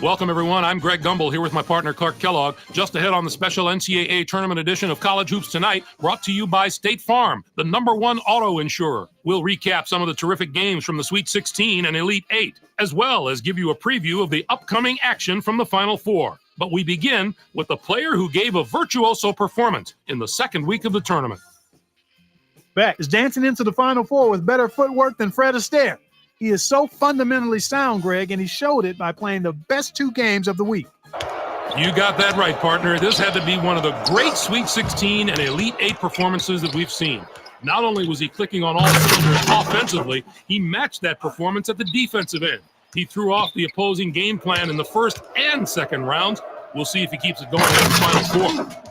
Welcome, everyone. I'm Greg Gumbel here with my partner, Clark Kellogg. Just ahead on the special NCAA tournament edition of College Hoops Tonight, brought to you by State Farm, the #1 auto insurer. We'll recap some of the terrific games from the Sweet 16 and Elite 8, as well as give you a preview of the upcoming action from the Final Four. But we begin with the player who gave a virtuoso performance in the second week of the tournament. Beck is dancing into the Final Four with better footwork than Fred Astaire. He is so fundamentally sound, Greg, and he showed it by playing the best 2 games of the week. You got that right, partner. This had to be one of the great Sweet 16 and Elite 8 performances that we've seen. Not only was he clicking on all cylinders offensively, he matched that performance at the defensive end. He threw off the opposing game plan in the first and second rounds. We'll see if he keeps it going in the Final Four.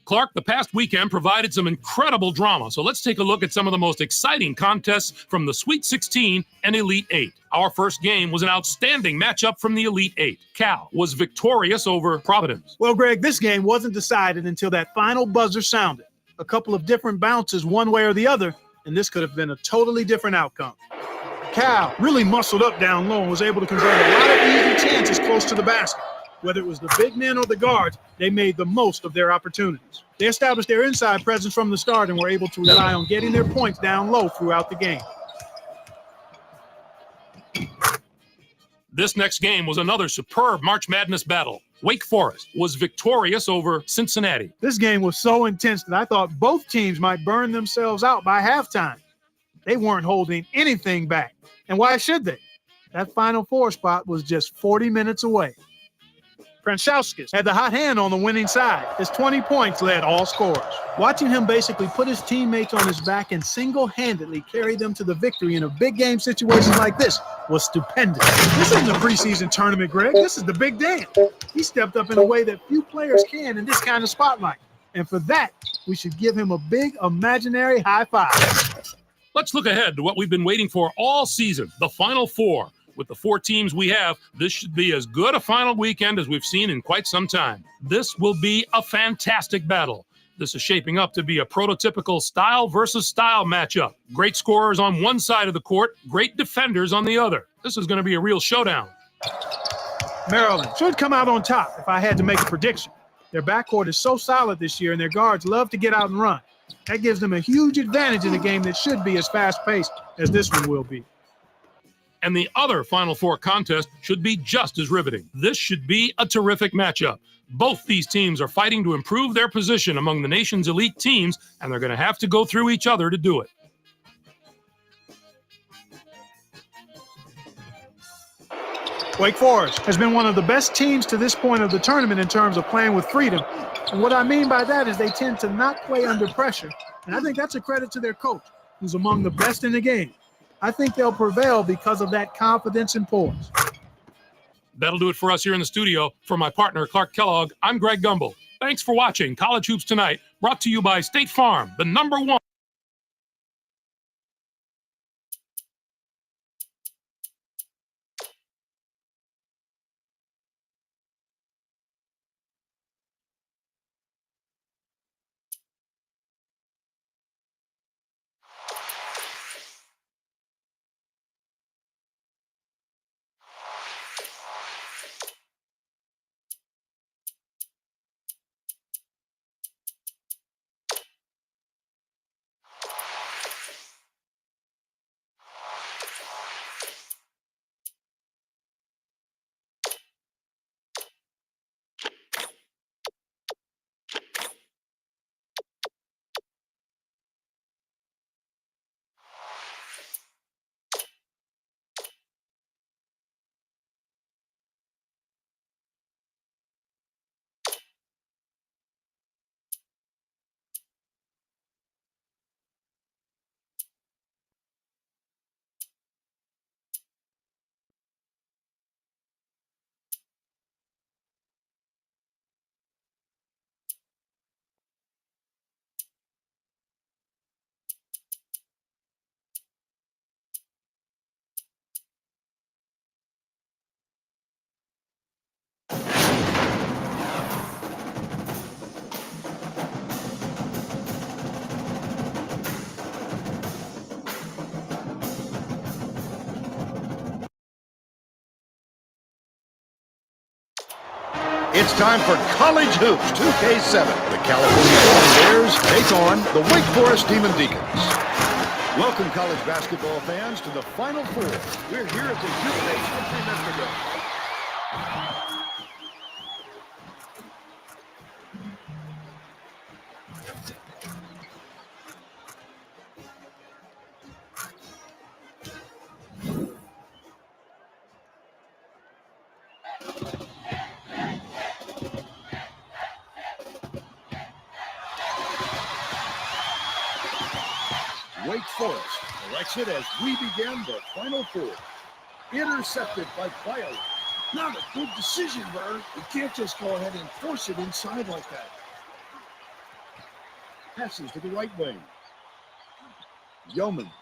Clark, the past weekend provided some incredible drama, so let's take a look at some of the most exciting contests from the Sweet 16 and Elite 8. Our first game was an outstanding matchup from the Elite 8. Cal was victorious over Providence. Well, Greg, this game wasn't decided until that final buzzer sounded. A couple of different bounces one way or the other, and this could have been a totally different outcome. Cal really muscled up down low and was able to convert a lot of easy chances close to the basket. Whether it was the big men or the guards, they made the most of their opportunities. They established their inside presence from the start and were able to rely on getting their points down low throughout the game. This next game was another superb March Madness battle. Wake Forest was victorious over Cincinnati. This game was so intense that I thought both teams might burn themselves out by halftime. They weren't holding anything back. And why should they? That Final Four spot was just 40 minutes away. Pranchauskas had the hot hand on the winning side. His 20 points led all scorers. Watching him basically put his teammates on his back and single-handedly carry them to the victory in a big game situation like this was stupendous. This isn't a preseason tournament, Greg. This is the big dance. He stepped up in a way that few players can in this kind of spotlight. And for that, we should give him a big imaginary high five. Let's look ahead to what we've been waiting for all season, the Final Four. With the 4 teams we have, this should be as good a final weekend as we've seen in quite some time. This will be a fantastic battle. This is shaping up to be a prototypical style versus style matchup. Great scorers on one side of the court, great defenders on the other. This is going to be a real showdown. Maryland should come out on top if I had to make a prediction. Their backcourt is so solid this year, and their guards love to get out and run. That gives them a huge advantage in a game that should be as fast-paced as this one will be. And the other Final Four contest should be just as riveting. This should be a terrific matchup. Both these teams are fighting to improve their position among the nation's elite teams, and they're going to have to go through each other to do it. Wake Forest has been one of the best teams to this point of the tournament in terms of playing with freedom. And what I mean by that is they tend to not play under pressure. And I think that's a credit to their coach, who's among the best in the game. I think they'll prevail because of that confidence and poise. That'll do it for us here in the studio. For my partner, Clark Kellogg, I'm Greg Gumbel. Thanks for watching College Hoops Tonight, brought to you by State Farm, the #1. It's time for College Hoops 2K7. The California Golden Bears take on the Wake Forest Demon Deacons. Welcome, college basketball fans, to the Final Four. We're here at the UNH Country Metrodome. Wake Forest collects it as we begin the Final Four. Intercepted by Violet. Not a good decision, Vern. You can't just go ahead and force it inside like that. Passes to the right wing. Yeomans.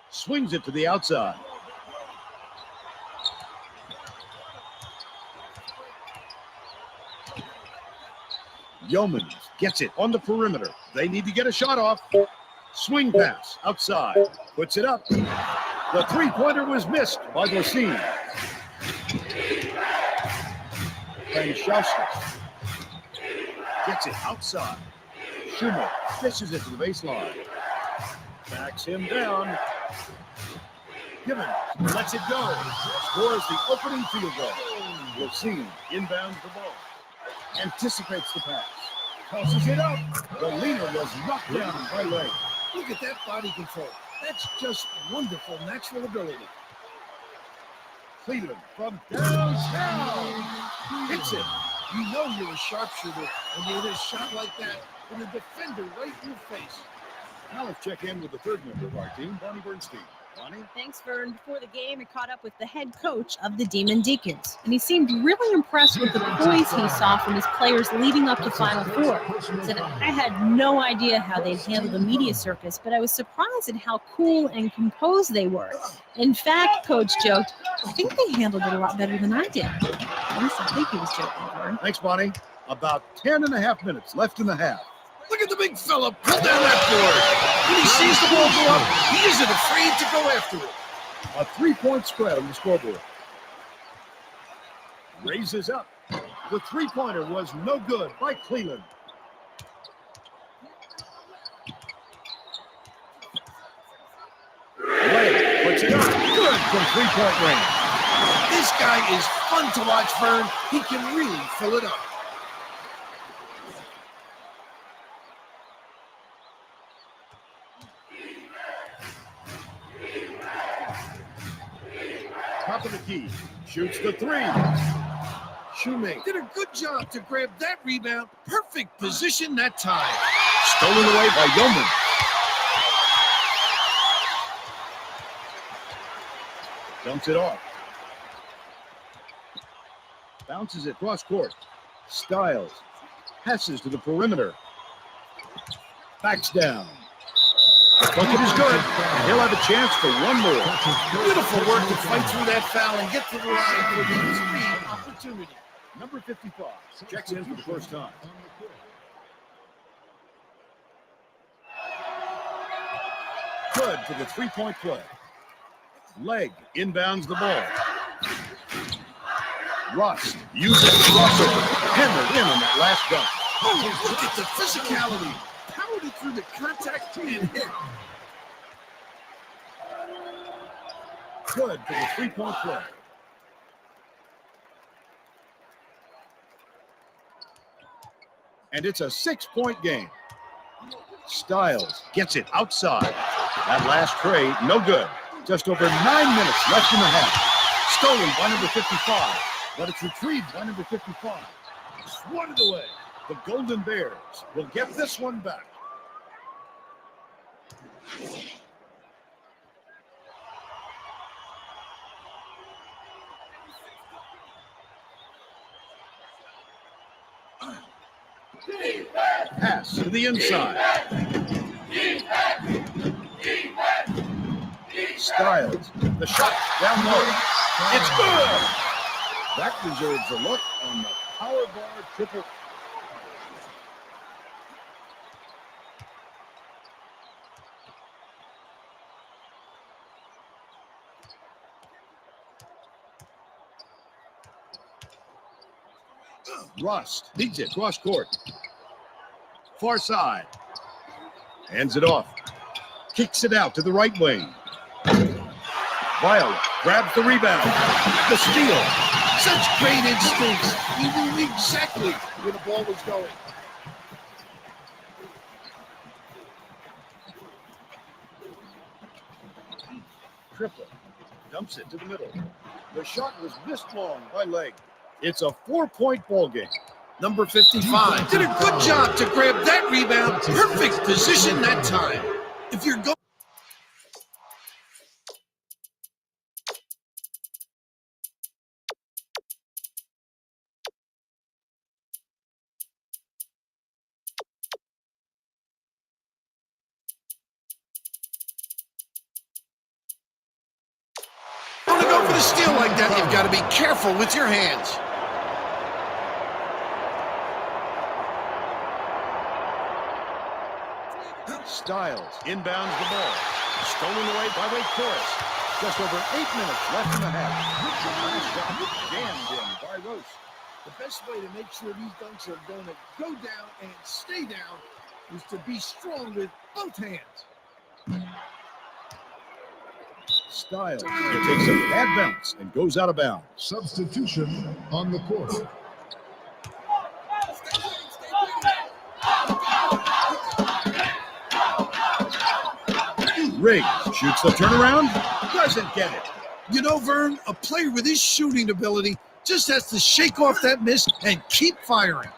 Swings it to the outside. Yeomans gets it on the perimeter. They need to get a shot off. Swing pass outside. Puts it up. The three-pointer was missed by Bossine. Francesca gets it outside. Schumer fishes it to the baseline. Backs him down. Gibbons lets it go. Scores the opening field goal. Bossine inbounds the ball. Anticipates the pass. Tosses it up. The leaner was knocked down by Lake. Look at that body control. That's just wonderful natural ability. Cleveland from downtown Hits it. You know you're a sharpshooter when you hit a shot like that with a defender right in your face. Now let's check in with the third member of our team, Bonnie Bernstein. Bonnie? Thanks, Vern. Before the game, I caught up with the head coach of the Demon Deacons, and he seemed really impressed with the poise he saw from his players leading up to Final Four. Said, I had no idea how they'd handle the media circus, but I was surprised at how cool and composed they were. In fact, Coach joked, I think they handled it a lot better than I did. At least I think he was joking, Vern. Thanks, Bonnie. About 10 and a half minutes left in the half. Look at the big fella pull down that board. When he sees the ball go up, he isn't afraid to go after it. A three-point spread on the scoreboard. Raises up. The three-pointer was no good by Cleveland. Lay puts it up. Good from three-point range. This guy is fun to watch, Vern. He can really fill it up. Top of the key. Shoots the three. Shoemake did a good job to grab that rebound. Perfect position that time. Stolen away by Yeoman. Dumps it off. Bounces it cross court. Styles. Passes to the perimeter. Backs down. Bucket is good, and he'll have a chance for one more. Beautiful work to fight through that foul and get to the line for the speed opportunity. Number 55 checks in for the first time. Good for the three-point play. Leg inbounds the ball. Rust uses the crossover. Hammered in on that last dunk. Oh, look at the physicality. Powered it through the contact and hit. Good for the three-point play. And it's a 6-point game. Styles gets it outside. That last trade, no good. Just over 9 minutes left in the half. Stolen by number 55, but it's retrieved by number 55. Swatted away. The Golden Bears will get this one back. Pass to the inside. Styles, the shot down low. It's good. That deserves a look on the power bar triple. Rust leads it cross court. Far side. Hands it off. Kicks it out to the right wing. Violet grabs the rebound. The steal. Such great instincts. He knew exactly where the ball was going. Triplet dumps it to the middle. The shot was missed long by Leg. It's a 4-point ball game. Number 55 did a good job to grab that rebound. Perfect position that time. If you're going. Want to go for the steal like that, you've got to be careful with your hands. Styles inbounds the ball. Stolen away by Wake Forest. Just over 8 minutes left in the half. Last shot jammed in by Roche. The best way to make sure these dunks are going to go down and stay down is to be strong with both hands. Styles takes a bad bounce and goes out of bounds. Substitution on the court. Riggs shoots the turnaround, doesn't get it. You know, Vern, a player with his shooting ability just has to shake off that miss and keep firing.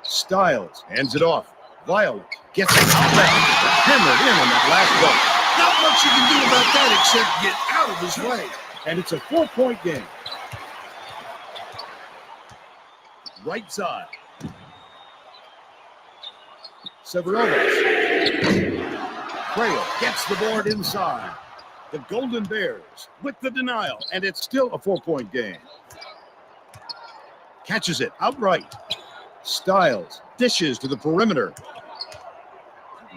Styles hands it off. Violet gets it out left. Hammered in on that last ball. Not much you can do about that except get out of his way. And it's a 4-point game. Right side. Severovich. Trail gets the board inside. The Golden Bears with the denial, and it's still a 4-point game. Catches it outright. Styles dishes to the perimeter.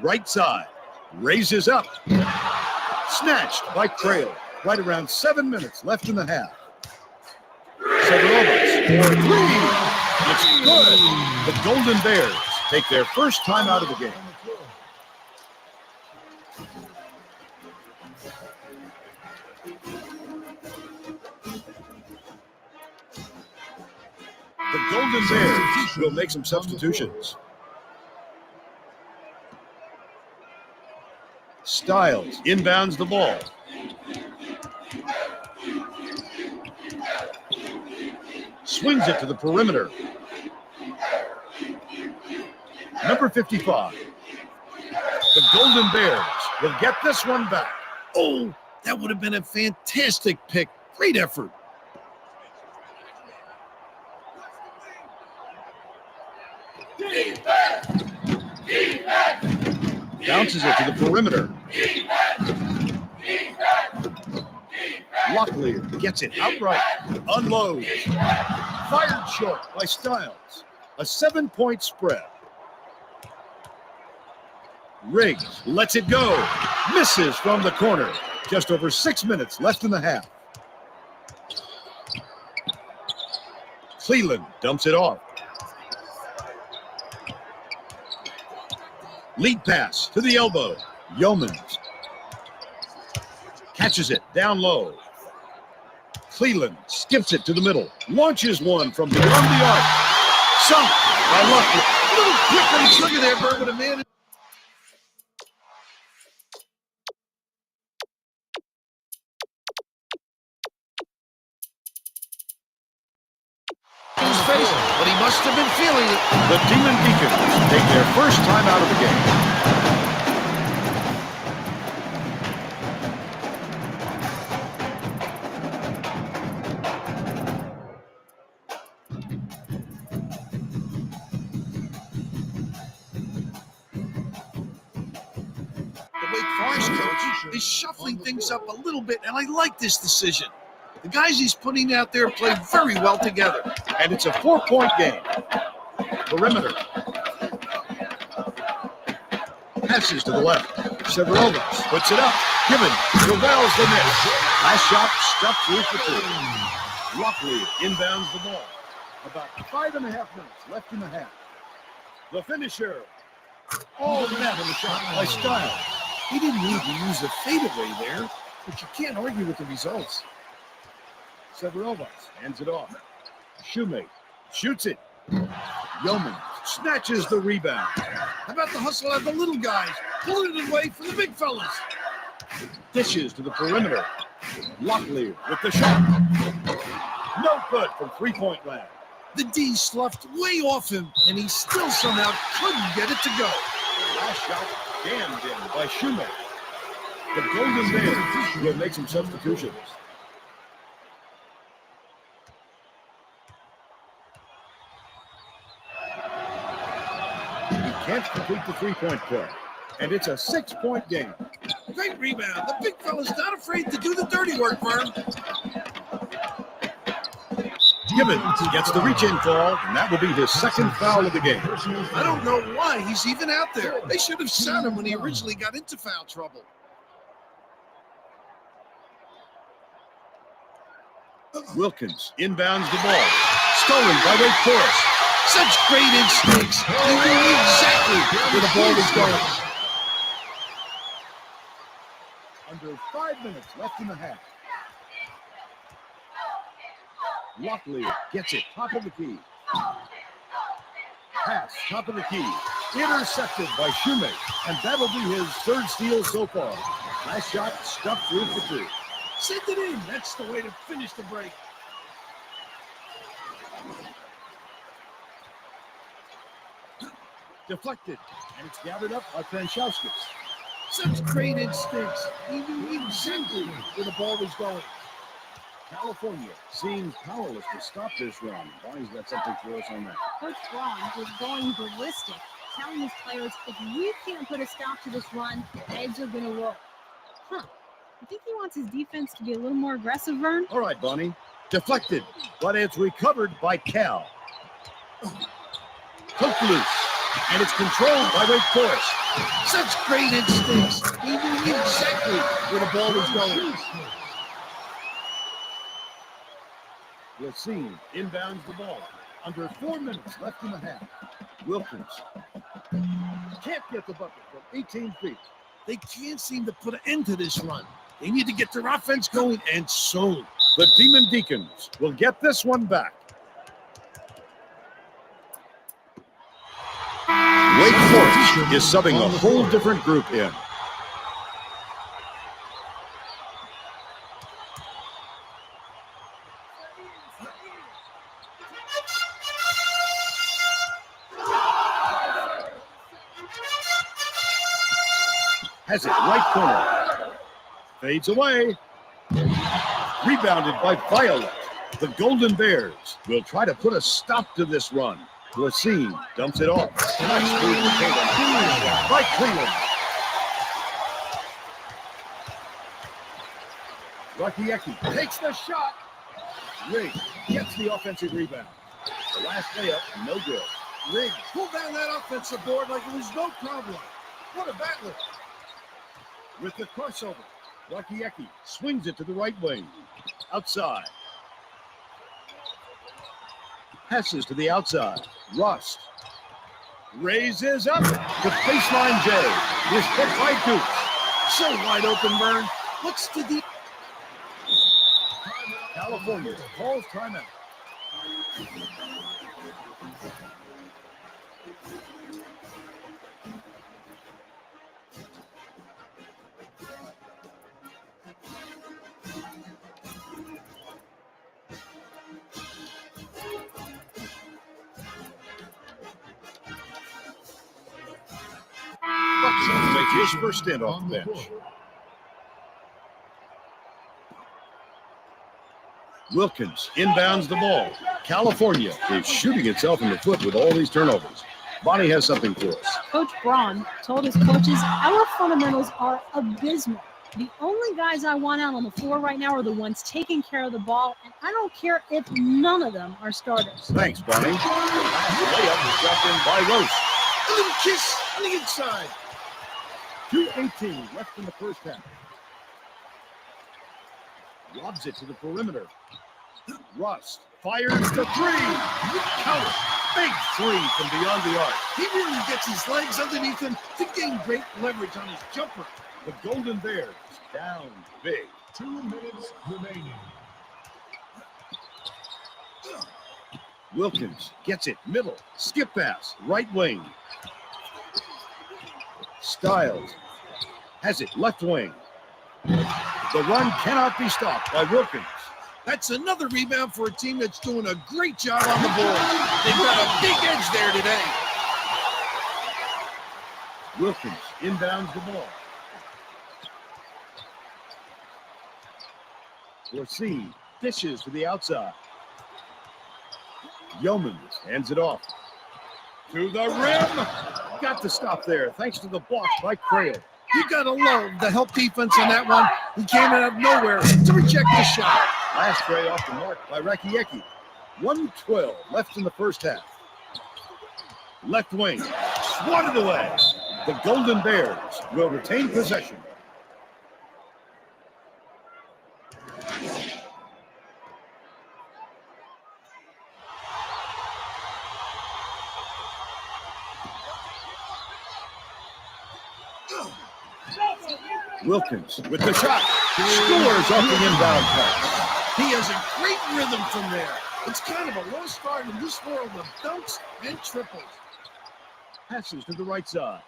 Right side. Raises up. Snatched by Trail. Right around 7 minutes left in the half. Severovich for 3. It's good. The Golden Bears take their first time out of the game. The Golden Bears will make some substitutions. Styles inbounds the ball. Swings it to the perimeter. Number 55. The Golden Bears will get this one back. Oh, that would have been a fantastic pick. Great effort. Bounces it to the perimeter. Locklear gets it outright. Unloads. Fired short by Styles. A 7-point spread. Riggs lets it go. Misses from the corner. Just over 6 minutes left in the half. Cleveland dumps it off. Lead pass to the elbow. Yeomans catches it down low. Cleveland skips it to the middle. Launches one from beyond the arc. Sunk by Locklear. A little quick on the trigger there, Bert, with a man. His face, but he must have been feeling it. The Demon Deacons take their first time out of the game. The Wake Forest coach is shuffling things up a little bit, and I like this decision. The guys he's putting out there play very well together. And it's a 4-point game. Perimeter. Passes to the left. Severovich puts it up. Given. Corrals the miss. Last shot stuck through for 2. Locklear inbounds the ball. About 5.5 minutes left in the half. The finisher. Oh, that in the shot by Style. He didn't need to use the fadeaway there, but you can't argue with the results. Severovas hands it off. Shoemate shoots it. Yeoman snatches the rebound. How about the hustle of the little guys, pulling it away from the big fellas? Dishes to the perimeter. Locklear with the shot. No good from three-point land. The D sloughed way off him, and he still somehow couldn't get it to go. Last shot jammed in by Shoemate. The Golden Bears will make some substitutions. He can't complete the three-point play, and it's a 6-point game. Great rebound. The big fella's not afraid to do the dirty work, Vern. Gibbons gets the reach-in call, and that will be his second foul of the game. I don't know why he's even out there. They should have sat him when he originally got into foul trouble. Wilkins inbounds the ball. Stolen by Wake Forest. Such great instincts. He knew exactly where the ball was going. Under 5 minutes left in the half. Locklear gets it, top of the key. Pass, top of the key. Intercepted by Shoemate, and that'll be his third steal so far. Last shot stuffed through for two. Send it in. That's the way to finish the break. Deflected, and it's gathered up by Francescus. Such great instincts. He knew exactly where the ball was going. California seems powerless to stop this run. Bonnie's got something for us on that. Coach Braun was going ballistic, telling his players, if we can't put a stop to this run, the eggs are going to roll. Huh. You think he wants his defense to be a little more aggressive, Vern? All right, Bonnie. Deflected, but it's recovered by Cal. Hooked loose, and it's controlled by Wake Forest. Such great instincts. He knew exactly where the ball was going. Racine inbounds the ball. Under 4 minutes left in the half. Wilkins can't get the bucket from 18 feet. They can't seem to put an end to this run. They need to get their offense going, and soon. The Demon Deacons will get this one back. Wake Forest is subbing a whole different group in. Has it right corner. Fades away. Rebounded by Violet. The Golden Bears will try to put a stop to this run. Racine dumps it off. Nice move to Tatum. By Cleveland. Rakiecki takes the shot. Riggs gets the offensive rebound. The last layup, no good. Riggs pulled down that offensive board like it was no problem. What a battler. With the crossover, Rakiecki swings it to the right wing. Outside. Passes to the outside. Rust raises up to baseline J. Is hit by Dukes. So wide open, Vern. What's the deep? California calls timeout. Buckshot makes his first stint off the bench. Wilkins inbounds the ball. California is shooting itself in the foot with all these turnovers. Bonnie has something for us. Coach Braun told his coaches, our fundamentals are abysmal. The only guys I want out on the floor right now are the ones taking care of the ball, and I don't care if none of them are starters. Thanks, Bonnie. The last layup was dropped in by Roast. A little kiss on the inside. 2:18 left in the first half. Lobs it to the perimeter. Rust fires the three. Count it. Big three from beyond the arc. He really gets his legs underneath him to gain great leverage on his jumper. The Golden Bears down big. 2 minutes remaining. Wilkins gets it middle. Skip pass. Right wing. Styles has it left wing. The run cannot be stopped by Wilkins. That's another rebound for a team that's doing a great job on the board. They've got a big edge there today. Wilkins inbounds the ball. Corsi dishes to the outside. Yeomans hands it off. To the rim. Got to stop there thanks to the block by Crail. You gotta love the help defense on that one. He came out of nowhere to reject the shot. Last tray off the mark by Rakiecki. 1:12 left in the first half. Left wing. Swatted away. The Golden Bears will retain possession. Wilkins with the shot. Scores off the inbound pass. He has a great rhythm from there. It's kind of a lost art in this world of dunks and triples. Passes to the right side.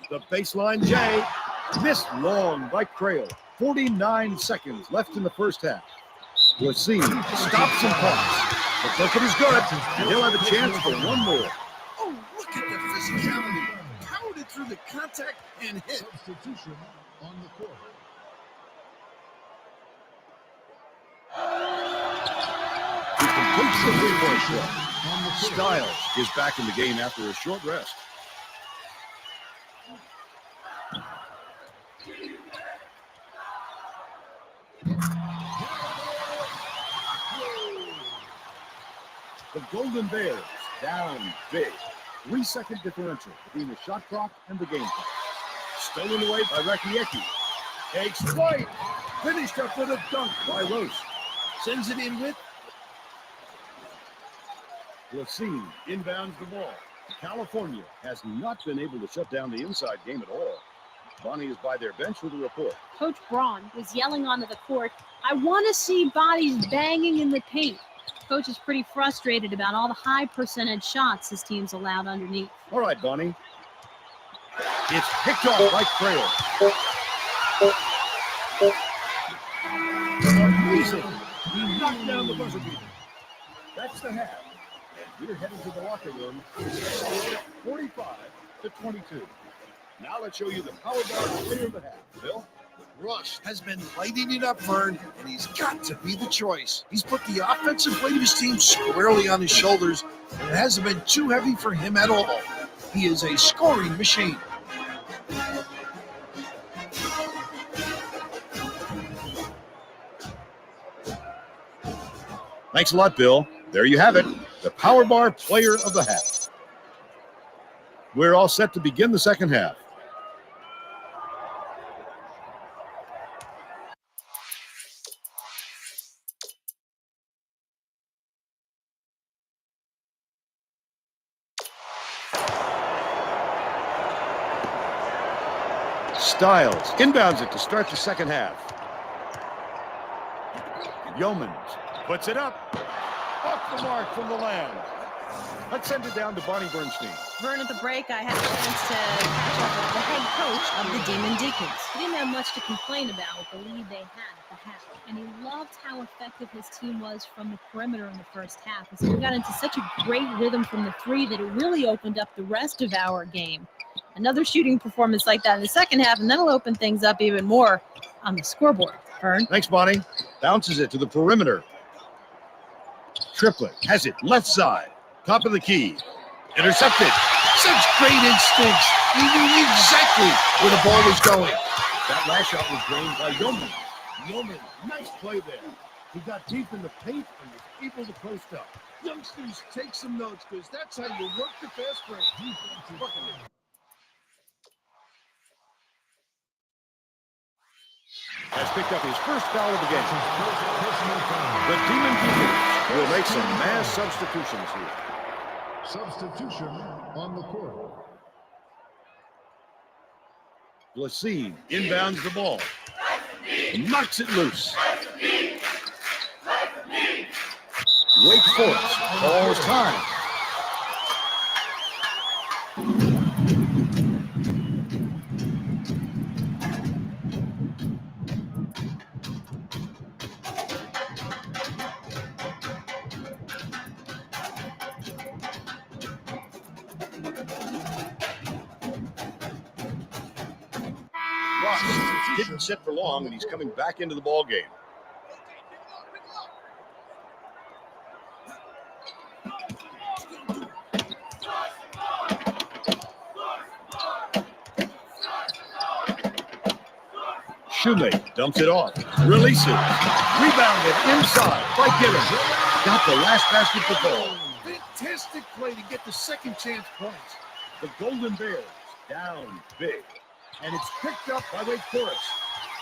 The baseline J. Missed long by Crail. 49 seconds left in the first half. Lassie stops and pops. The bucket is good, and he'll have a chance for one more. Oh, look at the physicality. Powered it through the contact and hit. Substitution on the court. He completes the three-point shot. Styles is back in the game after a short rest. The Golden Bears down big. 3-second differential between the shot clock and the game clock. Stolen away by Rakiecki. Takes flight. Finished up with a dunk by Rose. Sends it in with. Lassie inbounds the ball. California has not been able to shut down the inside game at all. Bonnie is by their bench with a report. Coach Braun was yelling onto the court, "I want to see bodies banging in the paint." Coach is pretty frustrated about all the high percentage shots his team's allowed underneath. All right, Bonnie. It's picked off by Crail. Amazing. He knocked down the buzzer beater. That's the half. And we're headed to the locker room. 45-22. Now let's show you the power bar player of the half. Bill? Rush has been lighting it up, Vern, and he's got to be the choice. He's put the offensive weight of his team squarely on his shoulders, and it hasn't been too heavy for him at all. He is a scoring machine. Thanks a lot, Bill. There you have it. The power bar player of the half. We're all set to begin the second half. Styles inbounds it to start the second half. Yeomans puts it up. Off the mark from the land. Let's send it down to Bonnie Bernstein. Vern, at the break, I had a chance to catch up with the head coach of the Demon Deacons. He didn't have much to complain about with the lead they had at the half, and he loved how effective his team was from the perimeter in the first half. And so we got into such a great rhythm from the three that it really opened up the rest of our game. Another shooting performance like that in the second half, and that'll open things up even more on the scoreboard. Vern? Thanks, Bonnie. Bounces it to the perimeter. Triplett has it left side. Top of the key. Intercepted. Such great instincts. He knew exactly where the ball was going. That last shot was drained by Yeoman. Yeoman, nice play there. He got deep in the paint and was able to post up. Youngsters, take some notes, because that's how you work the fast break. Has picked up his first foul of the game. The Demon Deacons We'll make some mass substitutions here. Substitution on the court. Blasine inbounds the ball. Knocks it loose. Wake Forest calls time. Ross didn't sit for long, and he's coming back into the ball game. Shoemate dumps it off. Releases. Rebounded inside by Gibbons. Got the last basket to fall. Fantastic play to get the second chance points. The Golden Bears down big. And it's picked up by Wake Forest.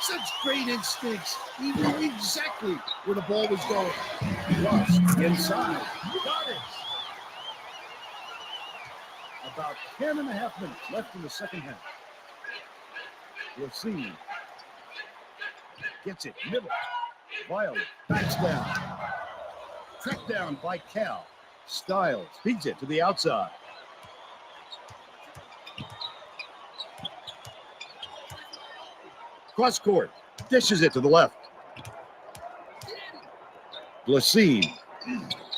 Such great instincts. He knew exactly where the ball was going. Ross inside. Got it. About 10.5 minutes left in the second half. Racine gets it middle. Violet backs down. Tracked down by Cal. Styles feeds it to the outside. Cross court. Dishes it to the left. Blasine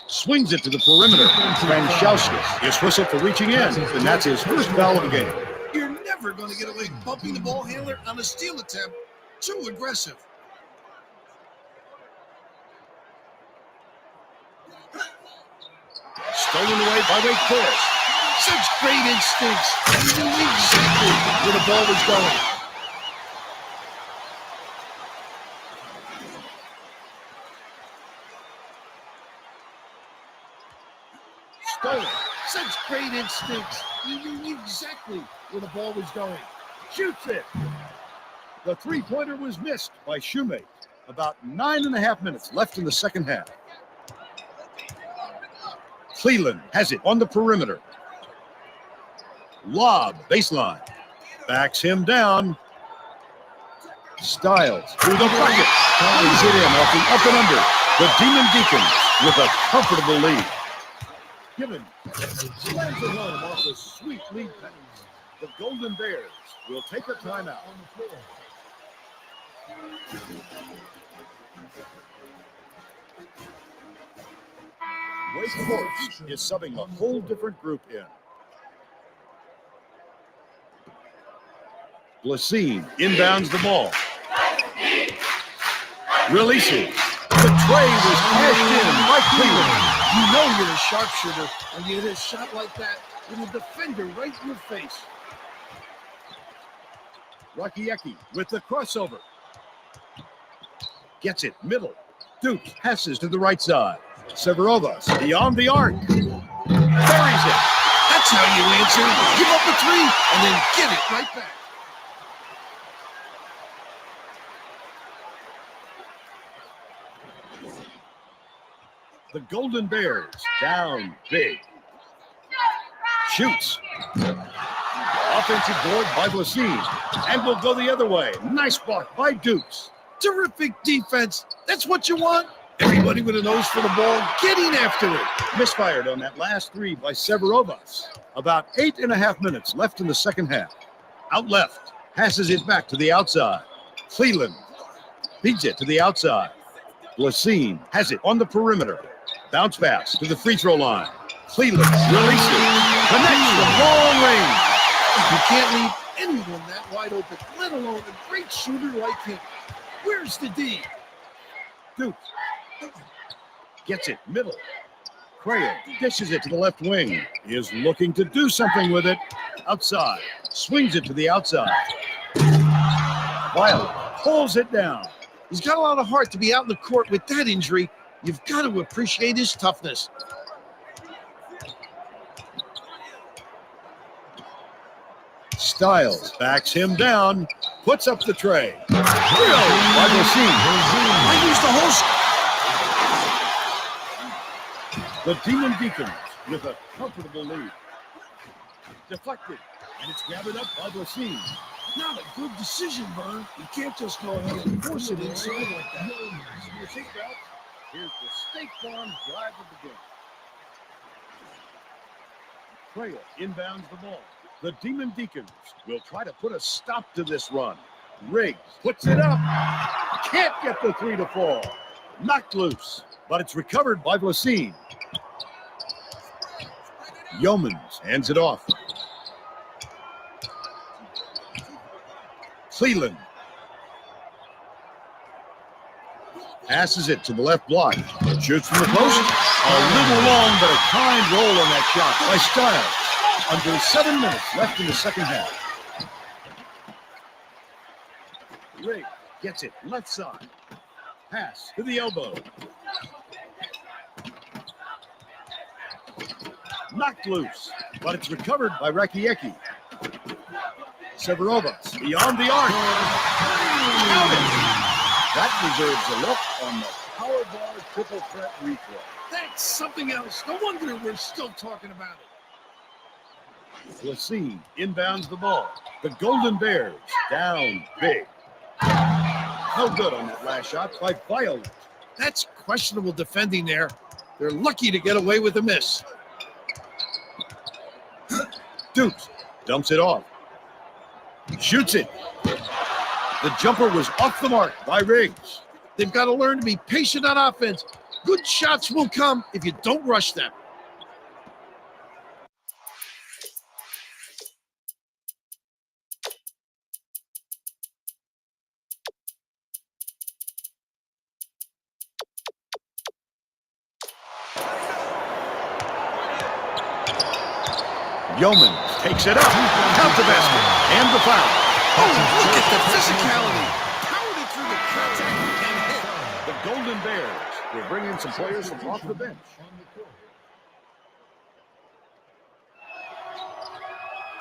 swings it to the perimeter. Francescus is whistled for reaching in, and that's his first foul of the game. You're never going to get away bumping the ball handler on a steal attempt. Too aggressive. Stolen away by Wake Forest. Such great instincts. He knew exactly where the ball was going. Stolen. Such great instincts. He knew exactly where the ball was going. Shoots it. The three-pointer was missed by Shoemate. About 9.5 minutes left in the second half. Cleland has it on the perimeter. Lob, baseline. Backs him down. Styles through the bucket. Lays it in off the up and under. The Demon Deacons with a comfortable lead. Gibbons slams it home off a sweet lead pass. The Golden Bears will take a timeout. Wake Forest is subbing a whole different group in. Blasine inbounds the ball. Releases. The tray was cashed in by Cleveland. You know you're a sharpshooter when you hit a shot like that with a defender right in your face. Rakiecki with the crossover. Gets it middle. Duke passes to the right side. Severovas beyond the arc. Buries it. That's how you answer. Give up a three and then get it right back. The Golden Bears down big. Shoots. Offensive board by Blasine. And will go the other way. Nice block by Dukes. Terrific defense. That's what you want. Everybody with a nose for the ball getting after it. Misfired on that last three by Severovas. About 8.5 minutes left in the second half. Out left. Passes it back to the outside. Cleland feeds it to the outside. Blasine has it on the perimeter. Bounce pass to the free throw line. Cleland releases. Connects from long range. You can't leave anyone that wide open, let alone a great shooter like him. Where's the D? Duke gets it middle. Crayon dishes it to the left wing. He is looking to do something with it. Outside. Swings it to the outside. Violet pulls it down. He's got a lot of heart to be out in the court with that injury. You've got to appreciate his toughness. Styles backs him down. Puts up the tray. Drilled by Blasine. I used the whole The Demon Deacons with a comfortable lead. Deflected, and it's gathered up by Blessing. Not a good decision, Vern. You can't just go ahead and force it inside like that. Your seatbelt. Here's the State Farm drive of the game. Trail inbounds the ball. The Demon Deacons will try to put a stop to this run. Riggs puts it up. Can't get the three to fall. Knocked loose, but it's recovered by Blessing. Yeomans hands it off. Cleland passes it to the left block. Shoots from the post. A little long, but a kind roll on that shot by Styles. Under 7 minutes left in the second half. Riggs gets it left side. Pass to the elbow. Knocked loose, but it's recovered by Rakiecki. Severovas beyond the arc. Counted. That deserves a look on the power bar triple threat replay. That's something else. No wonder we're still talking about it. Blessing inbounds the ball. The Golden Bears down big. No good on that last shot by Violet. That's questionable defending there. They're lucky to get away with a miss. Dukes dumps it off. Shoots it. The jumper was off the mark by Riggs. They've got to learn to be patient on offense. Good shots will come if you don't rush them. Yeoman takes it up. Count the basket and the foul. Oh, look at the physicality. Powered it through the contact and hit. The Golden Bears will bring in some players from off the bench.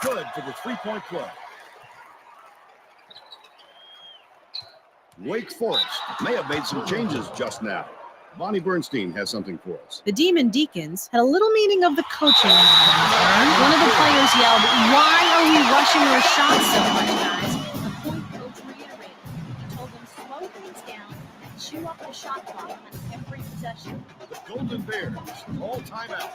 Good for the three-point play. Wake Forest may have made some changes just now. Bonnie Bernstein has something for us. The Demon Deacons had a little meeting of the coaching. One of the players yelled, "Why are we rushing our shots so much, guys?" The point coach reiterated. He told them, "Slow things down and chew up the shot clock on every possession." The Golden Bears call timeout.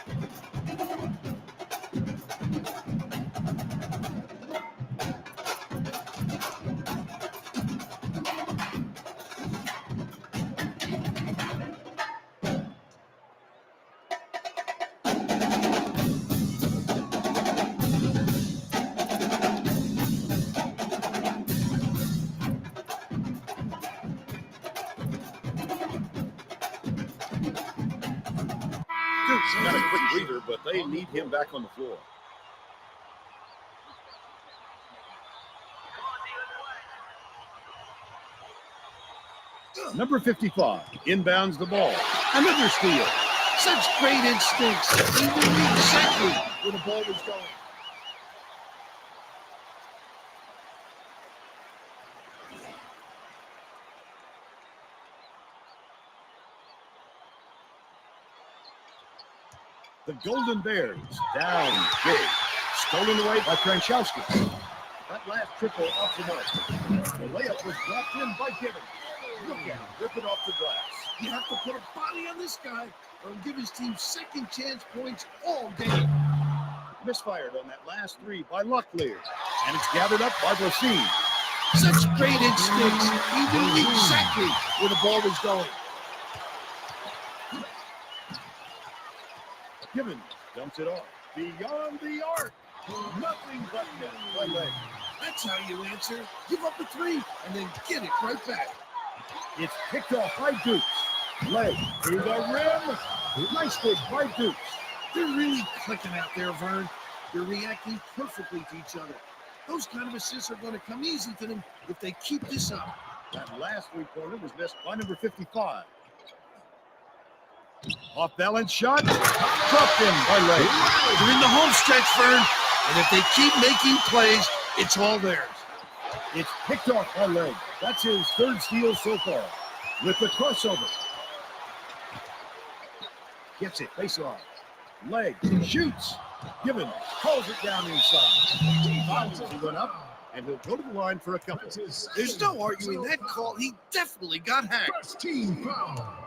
Duke's got a quick breather, but they need him back on the floor. Number 55 inbounds the ball. Another steal. Such great instincts. He knew exactly where the ball was going. The Golden Bears down big. Stolen away by Tranchowski. That last triple off the mark. The layup was dropped in by Gibbons. Look at him rip it off the glass. You have to put a body on this guy or give his team second chance points all game. Misfired on that last three by Locklear. And it's gathered up by Blessing. Such great instincts. He knew exactly where the ball was going. Gibbons dumps it off. Beyond the arc. Nothing but net by leg. That's how you answer. Give up a three and then get it right back. It's picked off by Dukes. Leg through the rim. Nice dig by Dukes. They're really clicking out there, Vern. They're reacting perfectly to each other. Those kind of assists are going to come easy to them if they keep this up. That last three-pointer was missed by number 55. Off balance shot. Dropped in by Leg. They're in the home stretch, Vern. And if they keep making plays, it's all theirs. It's picked off by Leg. That's his third steal so far. With the crossover. Gets it, baseline. Leg, shoots. Given, calls it down inside. Fouls as he went up, and he'll go to the line for a couple. There's no arguing that call. He definitely got hacked. First team foul.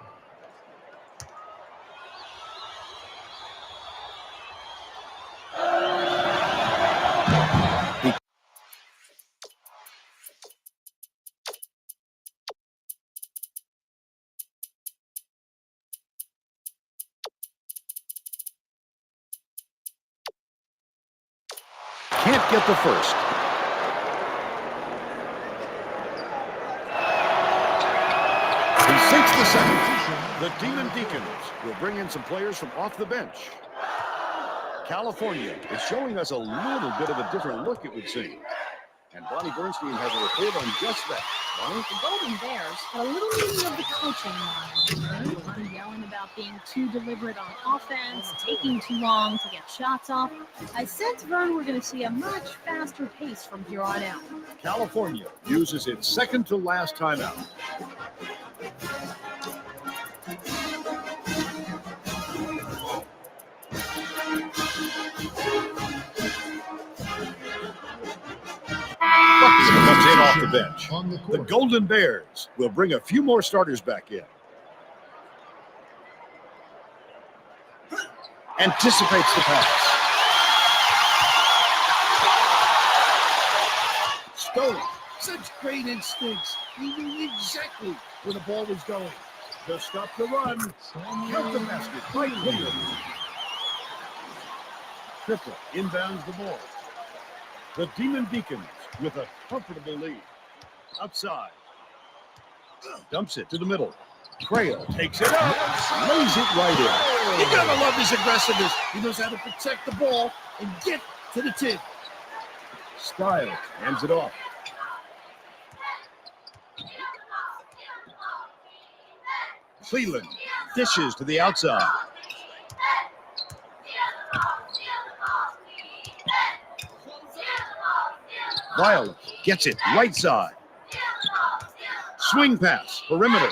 Can't get the first. He sinks the second. The Demon Deacons will bring in some players from off the bench. California is showing us a little bit of a different look, it would seem. And Bonnie Bernstein has a report on just that. Bonnie? The Golden Bears had a little meeting of the coaching line. One yelling about being too deliberate on offense, taking too long to get shots off. I sense, Vern, we're going to see a much faster pace from here on out. California uses its second to last timeout. Bucky comes in off the bench. On the The court. Golden Bears will bring a few more starters back in. Anticipates the pass. Stone, such great instincts. He knew exactly where the ball was going. They'll stop the run. Count the basket. Right here. Triple inbounds the ball. The Demon Deacons with a comfortable lead. Outside. Dumps it to the middle. Crail takes it up. Lays it right in. You gotta love his aggressiveness. He knows how to protect the ball and get to the tip. Styles hands it off. Cleveland dishes to the outside. Violet gets it right side. Swing pass, perimeter.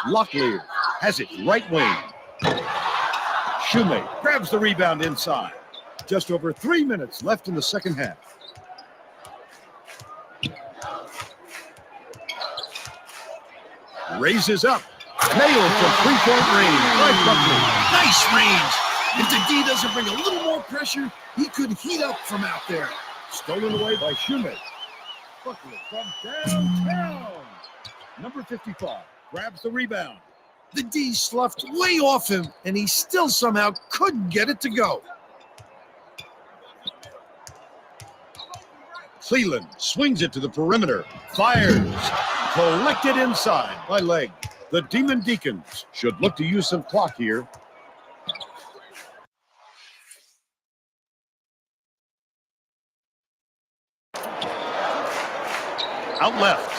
Locklear has it right wing. Shoemate grabs the rebound inside. Just over 3 minutes left in the second half. Raises up. Nailed from three-point range. Right Buckley. Nice range. If the D doesn't bring a little more pressure, he could heat up from out there. Stolen away by Shoemate. Buckley from downtown. Number 55 grabs the rebound. The D sloughed way off him, and he still somehow couldn't get it to go. Cleveland swings it to the perimeter. Fires. Collected inside by Leg. The Demon Deacons should look to use some clock here. Out left.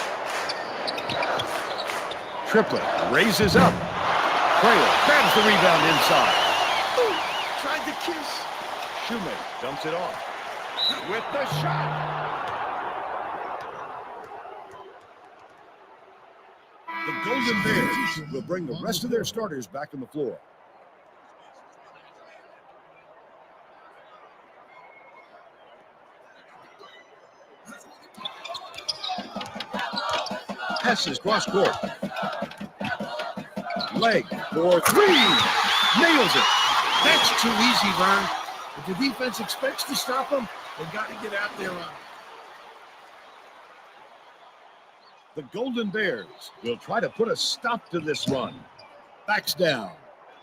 Triplet raises up. Crail grabs the rebound inside. Tried to kiss. Shoemate dumps it off. With the shot. The Golden Bears will bring the rest of their starters back on the floor. Passes cross court. Leg for three. Nails it. That's too easy, Vern. If the defense expects to stop him, they got to get out there on him. The Golden Bears will try to put a stop to this run. Backs down.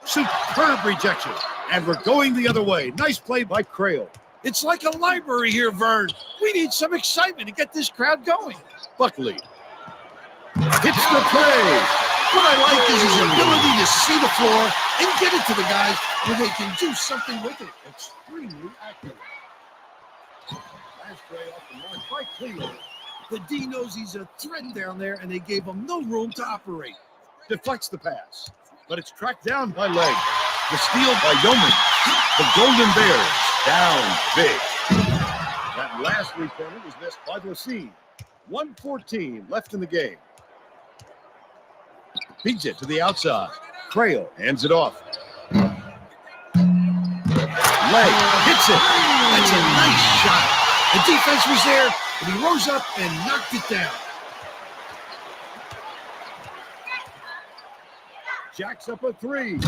Superb rejection. And we're going the other way. Nice play by Crail. It's like a library here, Vern. We need some excitement to get this crowd going. Buckley hits the play. What I like is his ability to see the floor and get it to the guys where they can do something with it. Extremely accurate. Last play off the mark by Cleveland. The D knows he's a threat down there, and they gave him no room to operate. Deflects the pass, but it's tracked down by Leg. The steal by Yeoman. The Golden Bears down big. That last three-pointer was missed by Lassine. 1:14 left in the game. Feeds it to the outside. Crail hands it off. Leg hits it. That's a nice shot. The defense was there, and he rose up and knocked it down. Jacks up a three.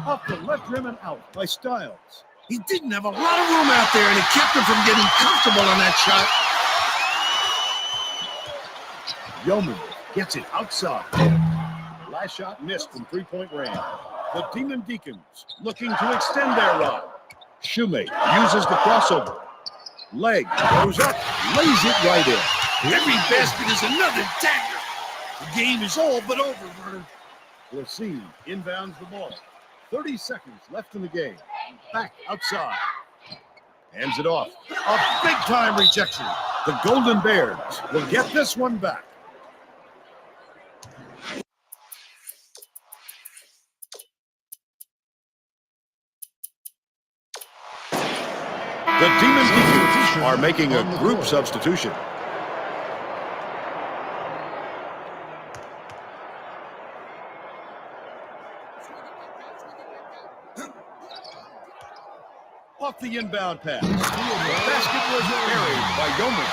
Off the left rim and out by Styles. He didn't have a lot of room out there, and it kept him from getting comfortable on that shot. Yeoman gets it outside. Last shot missed from three-point range. The Demon Deacons looking to extend their run. Shoemate uses the crossover. Leg goes up, lays it right in. Every basket is another dagger. The game is all but over, Vernon. Lassine inbounds the ball. 30 seconds left in the game. Back outside. Hands it off. A big-time rejection. The Golden Bears will get this one back. The Demon Deacons are making a group substitution. Off the inbound pass. The basket was carried by Yeoman.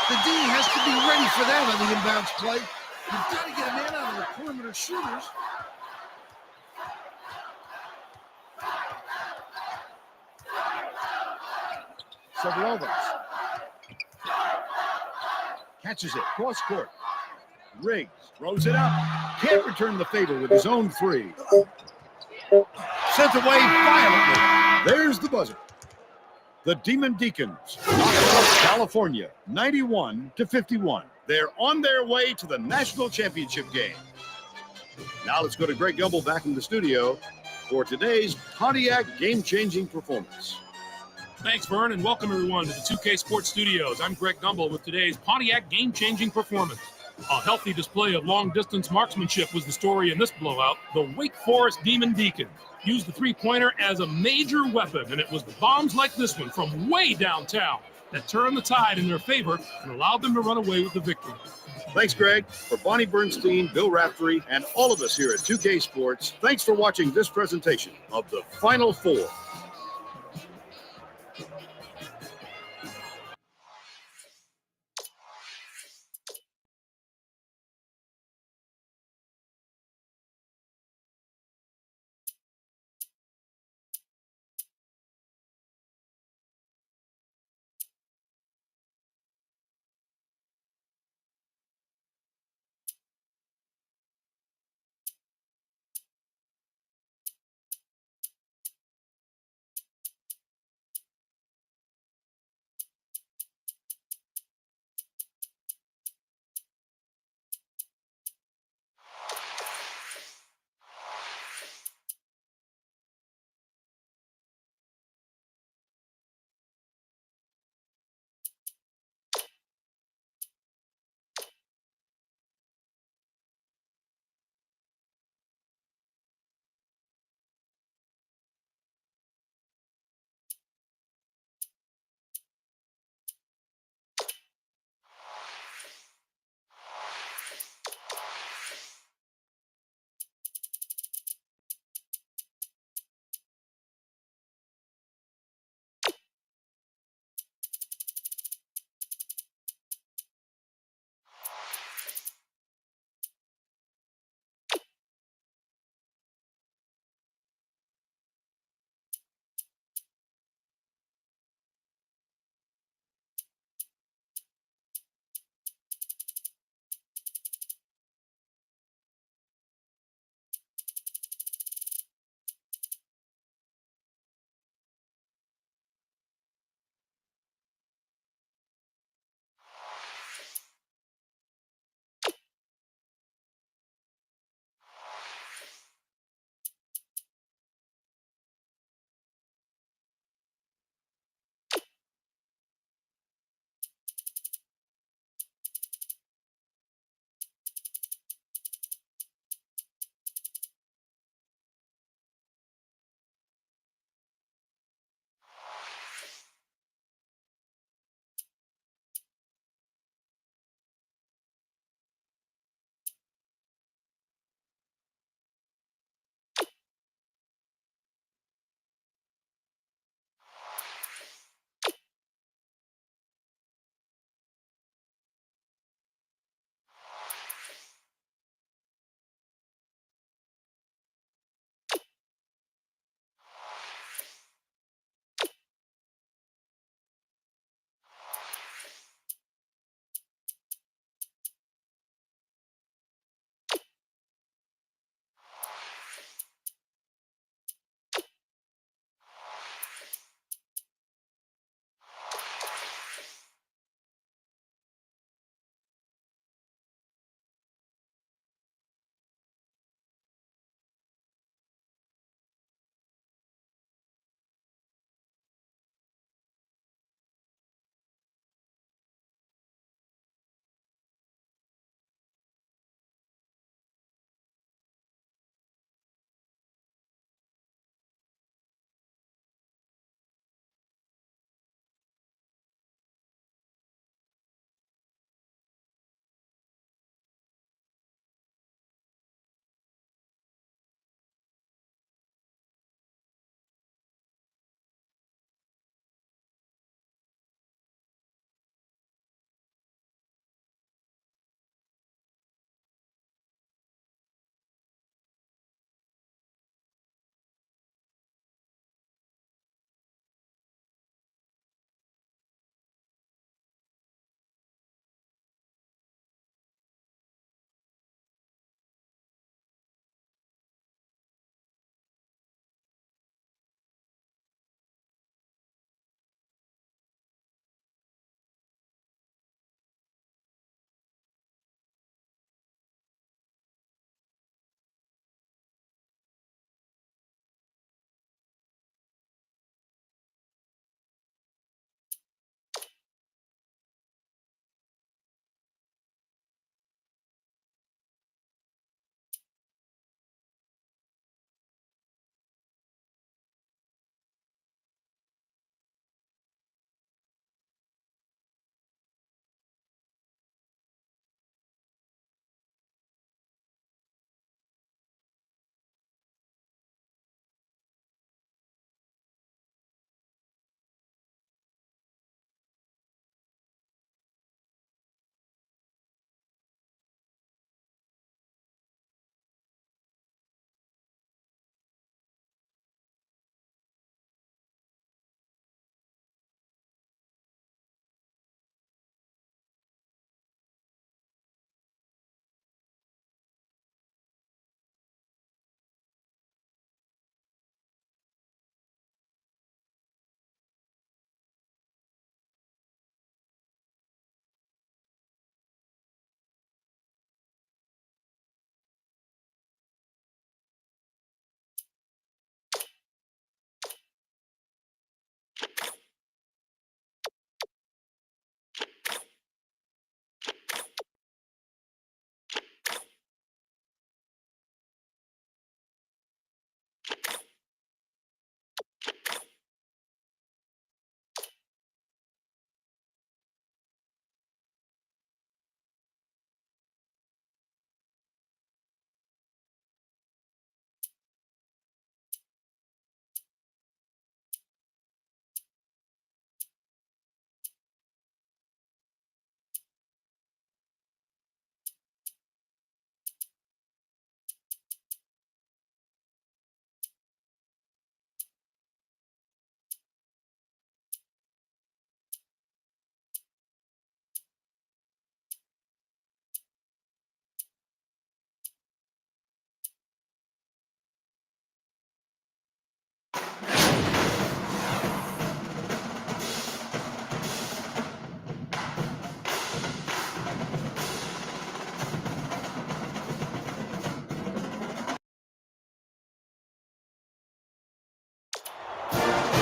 The D has to be ready for that on the inbounds play. You've got to get a man out of the perimeter shooters. Severovas catches it cross court. Riggs throws it up. Can't return the favor with his own three. Sent away violently. There's the buzzer. The Demon Deacons knock off California 91-51. They're on their way to the national championship game. Now let's go to Greg Gumbel back in the studio for today's Pontiac game-changing performance. Thanks, Vern, and welcome everyone to the 2K Sports Studios. I'm Greg Gumbel with today's Pontiac game-changing performance. A healthy display of long-distance marksmanship was the story in this blowout. The Wake Forest Demon Deacons used the three-pointer as a major weapon, and it was bombs like this one from way downtown that turned the tide in their favor and allowed them to run away with the victory. Thanks, Greg. For Bonnie Bernstein, Bill Raftery, and all of us here at 2K Sports, thanks for watching this presentation of the Final Four.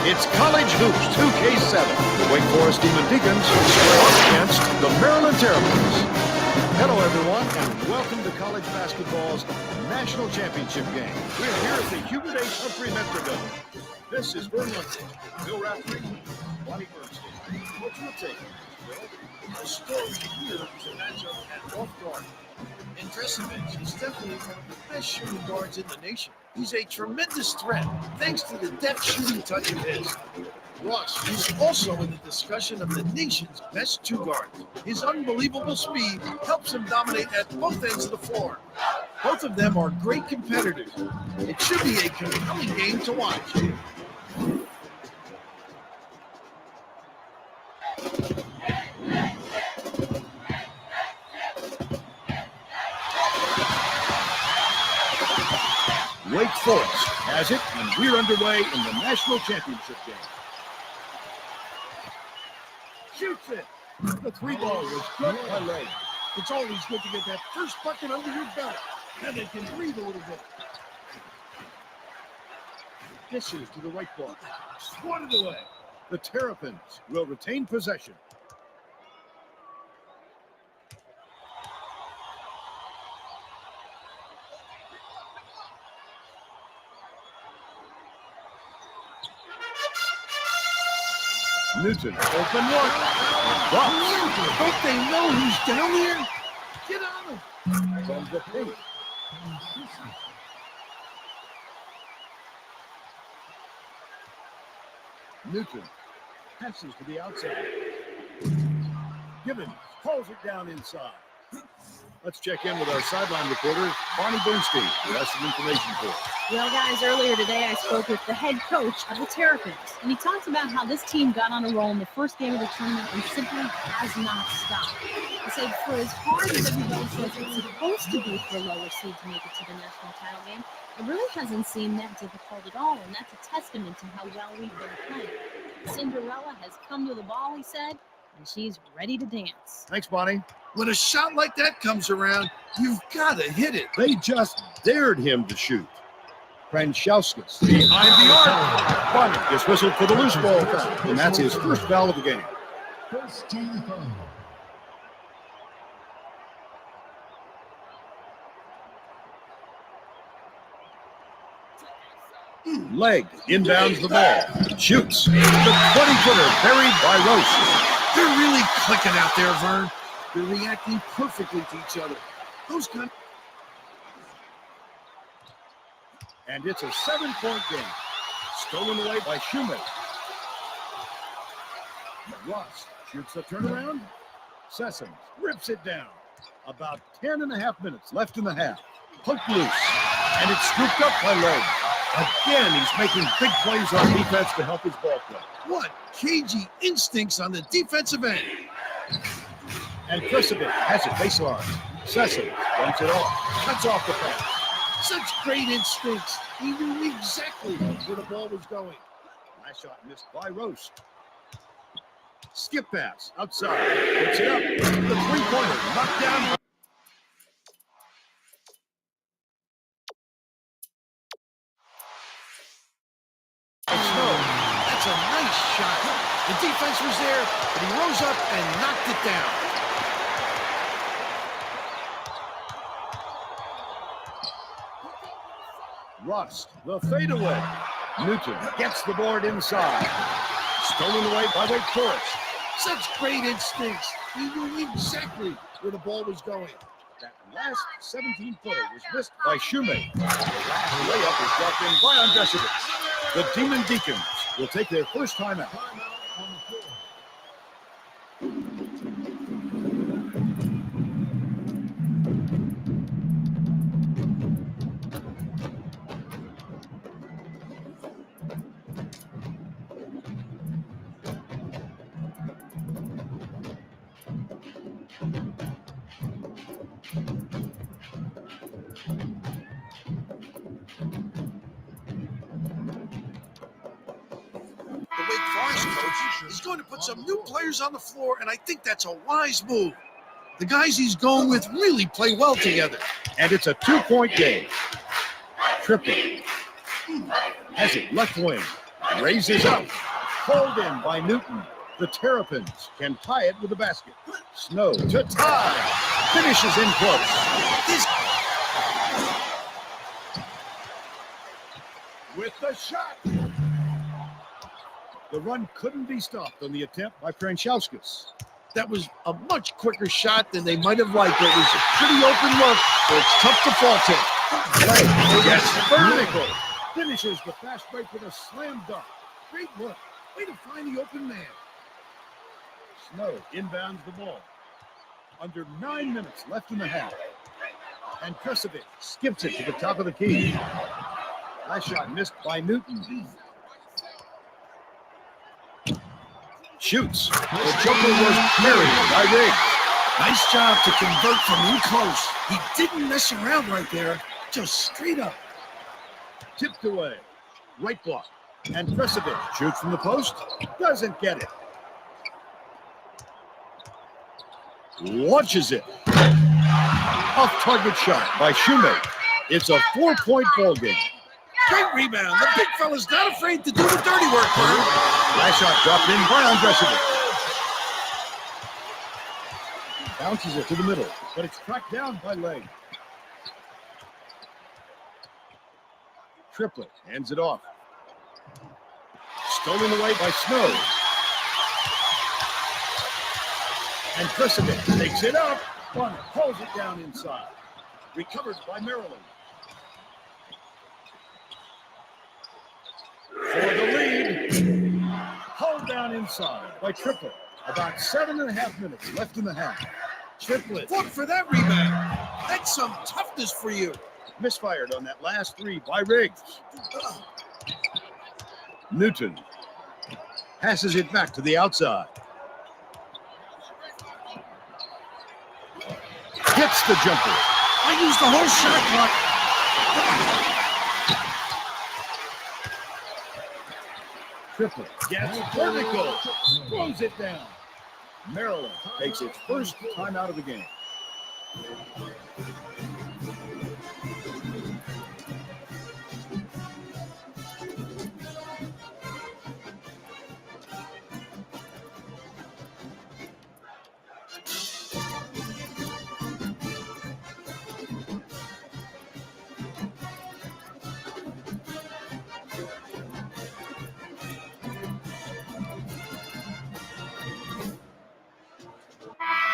It's College Hoops 2K7. The Wake Forest Demon Deacons square up against the Maryland Terrapins. Hello, everyone, and welcome to college basketball's national championship game. We're here at the Hubert H. Humphrey Metrodome. This is Vern Lundquist, Bill Raftery, Bonnie Bernstein. Coach Rutte. The story here is a matchup at off guard. And Dresevic is definitely one of the best shooting guards in the nation. He's a tremendous threat, thanks to the depth shooting touch of his. Ross is also in the discussion of the nation's best two guards. His unbelievable speed helps him dominate at both ends of the floor. Both of them are great competitors. It should be a compelling game to watch. Wake Forest has it, and we're underway in the national championship game. Shoots it. The three ball was good by leg. It's always good to get that first bucket under your belt. Then they can breathe a little bit. Dishes to the right block. Swatted away. The Terrapins will retain possession. Newton, open look. Don't they know who's down there? Get on him. From the paint. Newton passes to the outside. Gibbons pulls it down inside. Let's check in with our sideline reporter, Bonnie Bernstein, who has some information for us. Well, guys, earlier today I spoke with the head coach of the Terrapins, and he talked about how this team got on a roll in the first game of the tournament and simply has not stopped. He said for as hard as everybody says it's supposed to be for a lower seed to make it to the national title game, it really hasn't seemed that difficult at all, and that's a testament to how well we've been playing. Cinderella has come to the ball, he said, and she's ready to dance. Thanks, Bonnie. When a shot like that comes around, you've got to hit it. They just dared him to shoot. Kranchauskas behind the arc. Bonnie is whistled for the loose ball foul, and that's his first foul of the game. First team foul. Leg inbounds the ball. Shoots. The 20-footer buried by Roche. They're really clicking out there, Vern. They're reacting perfectly to each other. Those kind. And it's a 7-point game. Stolen away by Shoemaker. Ross shoots the turnaround. Sessions rips it down. About 10.5 minutes left in the half. Hooked loose. And it's scooped up by Leg. Again, he's making big plays on defense to help his ball play. What cagey instincts on the defensive end. And Dresevic has it baseline. Sessions dumps it off. Cuts off the pass. Such great instincts. He knew exactly where the ball was going. Last shot missed by Roast. Skip pass outside. Puts it up. The three-pointer knocked down. That's a nice shot. The defense was there, but he rose up and knocked it down. Rust, the fadeaway. Newton gets the board inside. Stolen away by Wake Forest. Such great instincts. He knew exactly where the ball was going. That last 17-footer was missed by Shoemaker. The last layup is dropped in by Andresevic. The Demon Deacons will take their first timeout. Timeout on the floor. The Wake Forest coach is going to put some new players on the floor, and I think that's a wise move. The guys he's going with really play well together. And it's a 2-point game. Triple. Has it left wing. Raises up. Pulled in by Newton. The Terrapins can tie it with a basket. Snow to tie. Finishes in close. This With the shot. The run couldn't be stopped on the attempt by Pranchauskas. That was a much quicker shot than they might have liked. It was a pretty open look, so it's tough to fault it. Yes, vertical. Finishes the fast break with a slam dunk. Great look. Way to find the open man. Snow inbounds the ball. Under 9 minutes left in the half. And Kresovic skips it to the top of the key. Last shot missed by Newton. Shoots. The jumper was carried by Riggs. Nice job to convert from in close. He didn't mess around right there, just straight up. Tipped away. Right block. And Kresovic shoots from the post. Doesn't get it. Launches it. Off-target shot by Shoemake. It's a 4-point ball game. Great rebound. The big fella's not afraid to do the dirty work, Bird. Last shot dropped in by Andresevic. Bounces it to the middle, but it's tracked down by Leg. Triplett hands it off. Stolen away by Snow. And Kresovic takes it up. One pulls it down inside. Recovered by Maryland. For the lead. Pulled down inside by Triplett. About 7.5 minutes left in the half. Triplett. Look for that rebound. That's some toughness for you. Misfired on that last three by Riggs. Newton passes it back to the outside. Hits the jumper. I used the whole shot clock. Triplett gets vertical. Throws it down. Maryland takes its first time out of the game.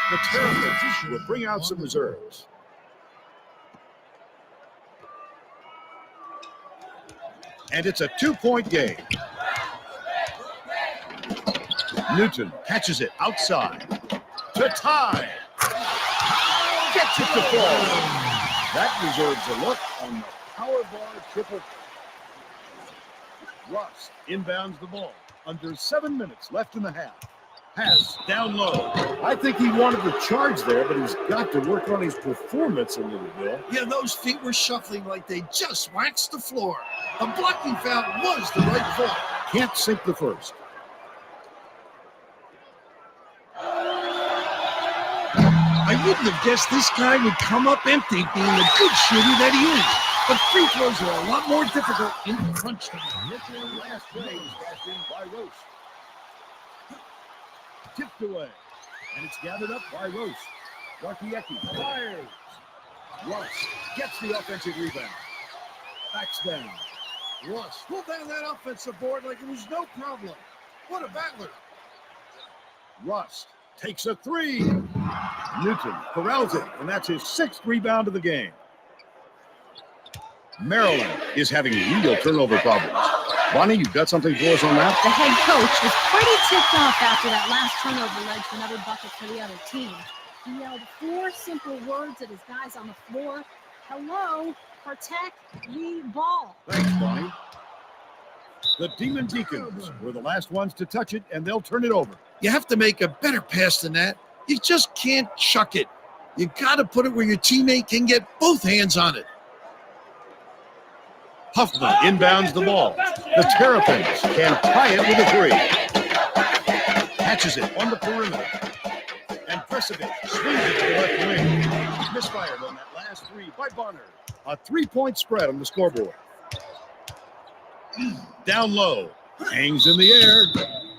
The Terrapins will bring out some reserves. And it's a 2-point game. Newton catches it outside to tie. Gets it to fall. That deserves a look on the power bar triple. Rust inbounds the ball. Under 7 minutes left in the half. Pass down low. I think he wanted to charge there, but he's got to work on his performance a little bit. Yeah, those feet were shuffling like they just waxed the floor. A blocking foul was the right call. Can't sink the first. I wouldn't have guessed this guy would come up empty, being the good shooter that he is. But free throws are a lot more difficult in crunch time. Mitchell last play was cashed in by Roche. Tipped away, and it's gathered up by Roche. Garkiecki fires. Russ gets the offensive rebound. Backs down. Russ pulled down that offensive board like it was no problem. What a battler. Rust takes a three. Newton corrals it, and that's his 6th rebound of the game. Maryland is having real turnover problems. Bonnie, you've got something for us on that? The head coach was pretty ticked off after that last turnover led to another bucket for the other team. He yelled 4 simple words at his guys on the floor. Hello, protect the ball. Thanks, Bonnie. The Demon Deacons were the last ones to touch it, and they'll turn it over. You have to make a better pass than that. You just can't chuck it. You got to put it where your teammate can get both hands on it. Huffman inbounds the ball. The Terrapins can tie it with a three. Catches it on the perimeter. And Kresovic swings it to the left wing. Misfired on that last three by Bonner. A 3-point spread on the scoreboard. Down low. Hangs in the air.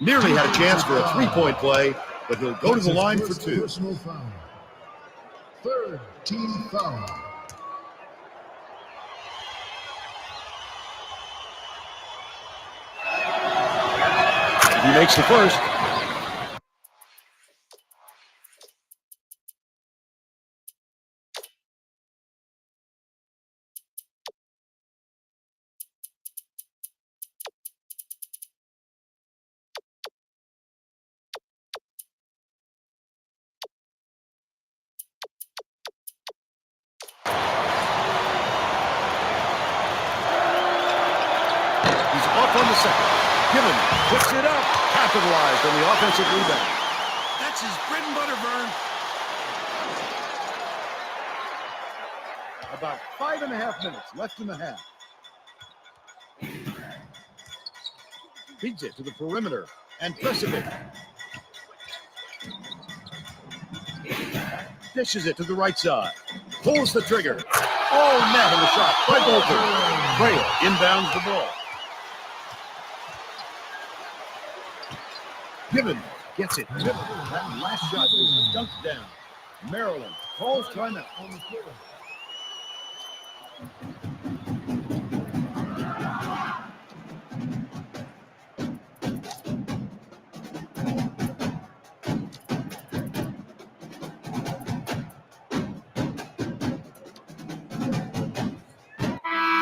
Nearly had a chance for a three-point play, but he'll go to the line for two. Personal foul. Third team foul. He makes the first. Off on the second. Given puts it up. Capitalized on the offensive rebound. That's his bread and butter, Vern. About 5.5 minutes left in the half. Feeds it to the perimeter and Pesovic. Dishes it to the right side. Pulls the trigger. Oh, net on the shot by Bolton. Trail inbounds the ball. Given gets it. Given. That last shot was dunked down. Maryland calls timeout.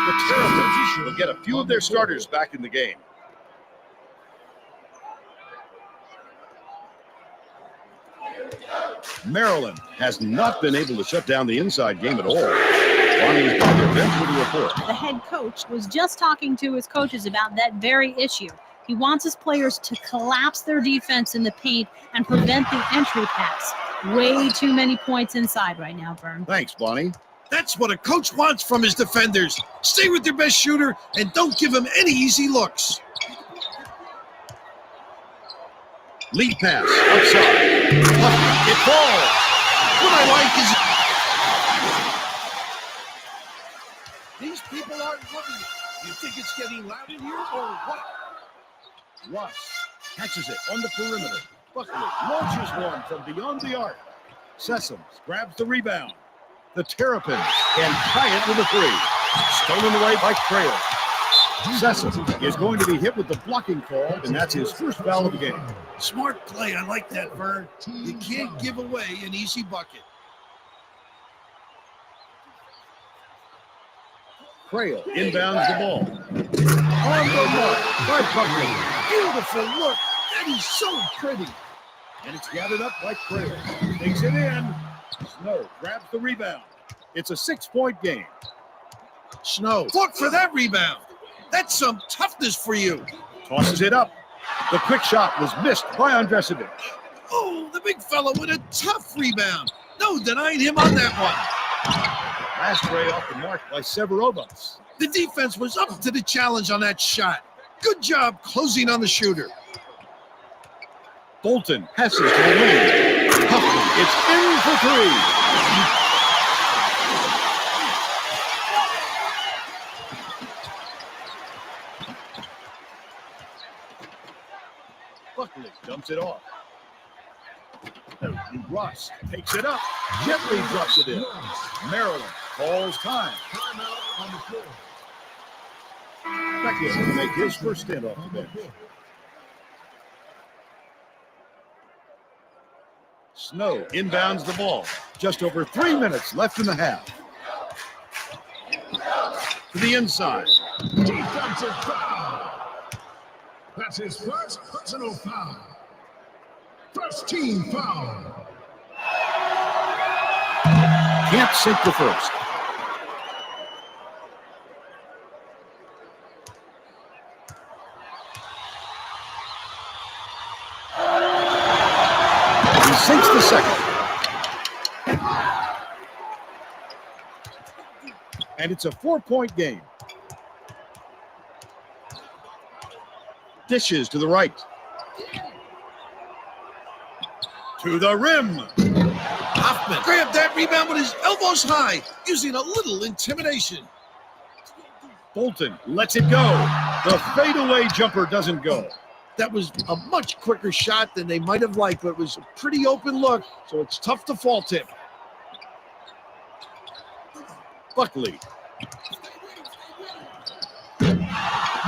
The Terrapins will get a few of their starters back in the game. Maryland has not been able to shut down the inside game at all. Bonnie's by their bench with a report. The head coach was just talking to his coaches about that very issue. He wants his players to collapse their defense in the paint and prevent the entry pass. Way too many points inside right now, Vern. Thanks, Bonnie. That's what a coach wants from his defenders. Stay with their best shooter and don't give him any easy looks. Lead pass outside. It falls. What I like is these people aren't loving it. You think it's getting loud in here or what? Russ catches it on the perimeter. Buckley launches one from beyond the arc. Sessoms grabs the rebound. The Terrapins can tie it with a three. Stolen away by Trail. Sessoms is going to be hit with the blocking call, and that's his first foul of the game. Smart play. I like that, Vern. You can't give away an easy bucket. Trail inbounds the ball. On the mark by Buckley. Beautiful look. That is so pretty. And it's gathered up by Trail. Takes it in. Snow grabs the rebound. It's a 6-point game. Snow. Look for that rebound. That's some toughness for you. Tosses it up. The quick shot was missed by Andresevic. Oh, the big fella with a tough rebound. No denying him on that one. Last ray off the mark by Severovas. The defense was up to the challenge on that shot. Good job closing on the shooter. Bolton passes to the wing. Huffman, it's in for three. Buckley dumps it off. Russ takes it up. Gently drops it in. Maryland calls time. Timeout on the floor. Beckett will make his first stint off the bench. Snow inbounds the ball. Just over 3 minutes left in the half. To the inside. Defensive foul. That's his first personal foul. First team foul. Can't sink the first. He sinks the second. And it's a 4-point game. Dishes to the right. To the rim. Hoffman grabbed that rebound with his elbows high, using a little intimidation. Bolton lets it go. The fadeaway jumper doesn't go. That was a much quicker shot than they might have liked, but it was a pretty open look, so it's tough to fault him. Buckley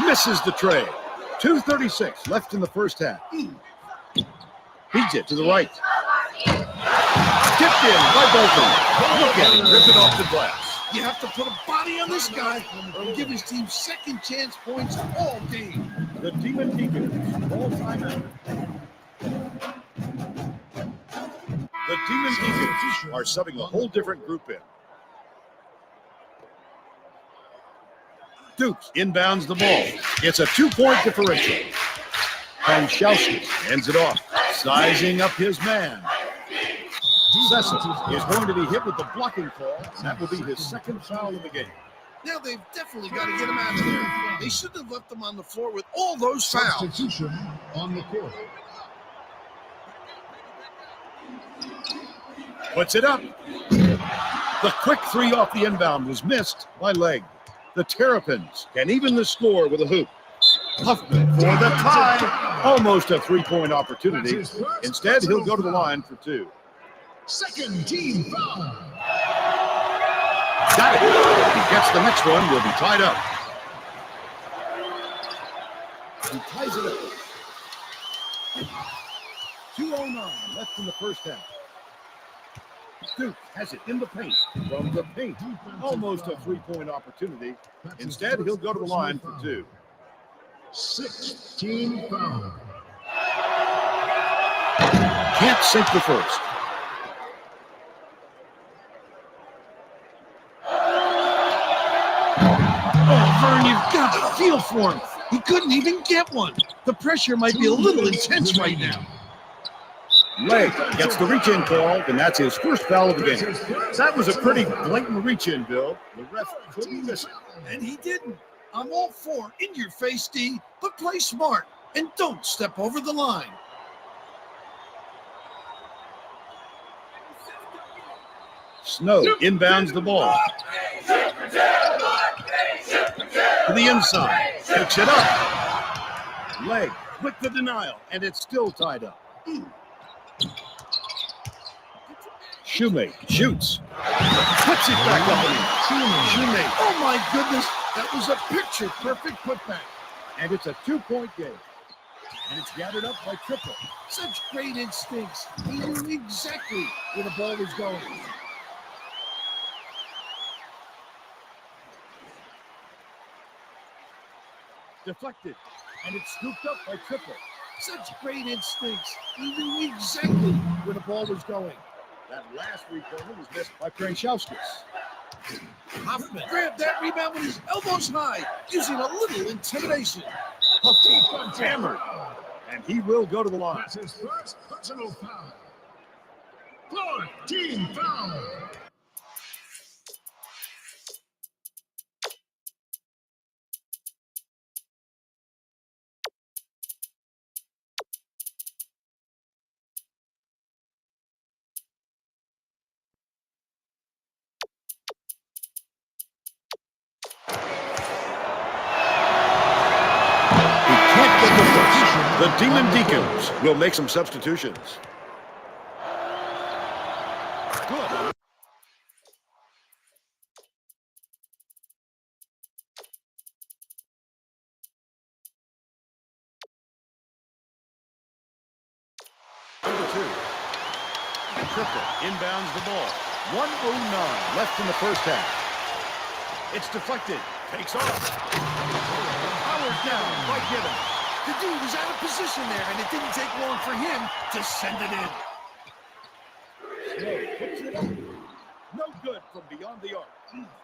misses the tray. 2:36 left in the first half. Feeds it to the right. Tipped in by Bolton. Look at him rip it off the glass. You have to put a body on this guy or give his team second chance points all game. The Demon Deacons ball timeout. The Demon Deacons are subbing a whole different group in. Dukes inbounds the ball. It's a 2-point differential. Panchowski hands it off, sizing up his man. Cecil is going to be hit with the blocking call, and that will be his second foul of the game. Now they've definitely got to get him out of there. They shouldn't have left him on the floor with all those fouls. Substitution on the court. Puts it up. The quick three off the inbound was missed by Legg. The Terrapins can even the score with a hoop. Huffman for the tie. Almost a three-point opportunity. Instead, he'll go to the line for two. Second team foul. Got it. If he gets the next one, we'll be tied up. He ties it up. 2:09 left in the first half. Duke has it in the paint. From the paint, almost a three-point opportunity. Instead, he'll go to the line for two. 16 foul. Can't sink the first. Oh, Vern, you've got to feel for him. He couldn't even get one. The pressure might be a little intense right now. Legg gets the reach-in call, and that's his first foul of the game. That was a pretty blatant reach-in, Bill. The ref couldn't miss it. And he didn't. I'm all for in-your-face, D, but play smart and don't step over the line. Snow inbounds the ball. To the inside. Picks it up. Legg with the denial, and it's still tied up. Shoemake shoots. Puts it back up and in. Shoemake. Oh, my goodness. That was a picture-perfect putback. And it's a 2-point game. And it's gathered up by Triple. Such great instincts. He knew exactly where the ball was going. Deflected. And it's scooped up by Triple. Such great instincts. He knew exactly where the ball was going. That last recover was missed by Kranchowskis. Hoffman grabbed that rebound with his elbows high, using a little intimidation. Huffman hammered. And he will go to the line. That's his first personal foul. 14 foul. The Demon Deacons will make some substitutions. Good. Number 2. Triple inbounds the ball. 1:09 left in the first half. It's deflected. Takes off. Powered down by Gibbons. The dude was out of position there, and it didn't take long for him to send it in. Snow puts it up. No good from beyond the arc.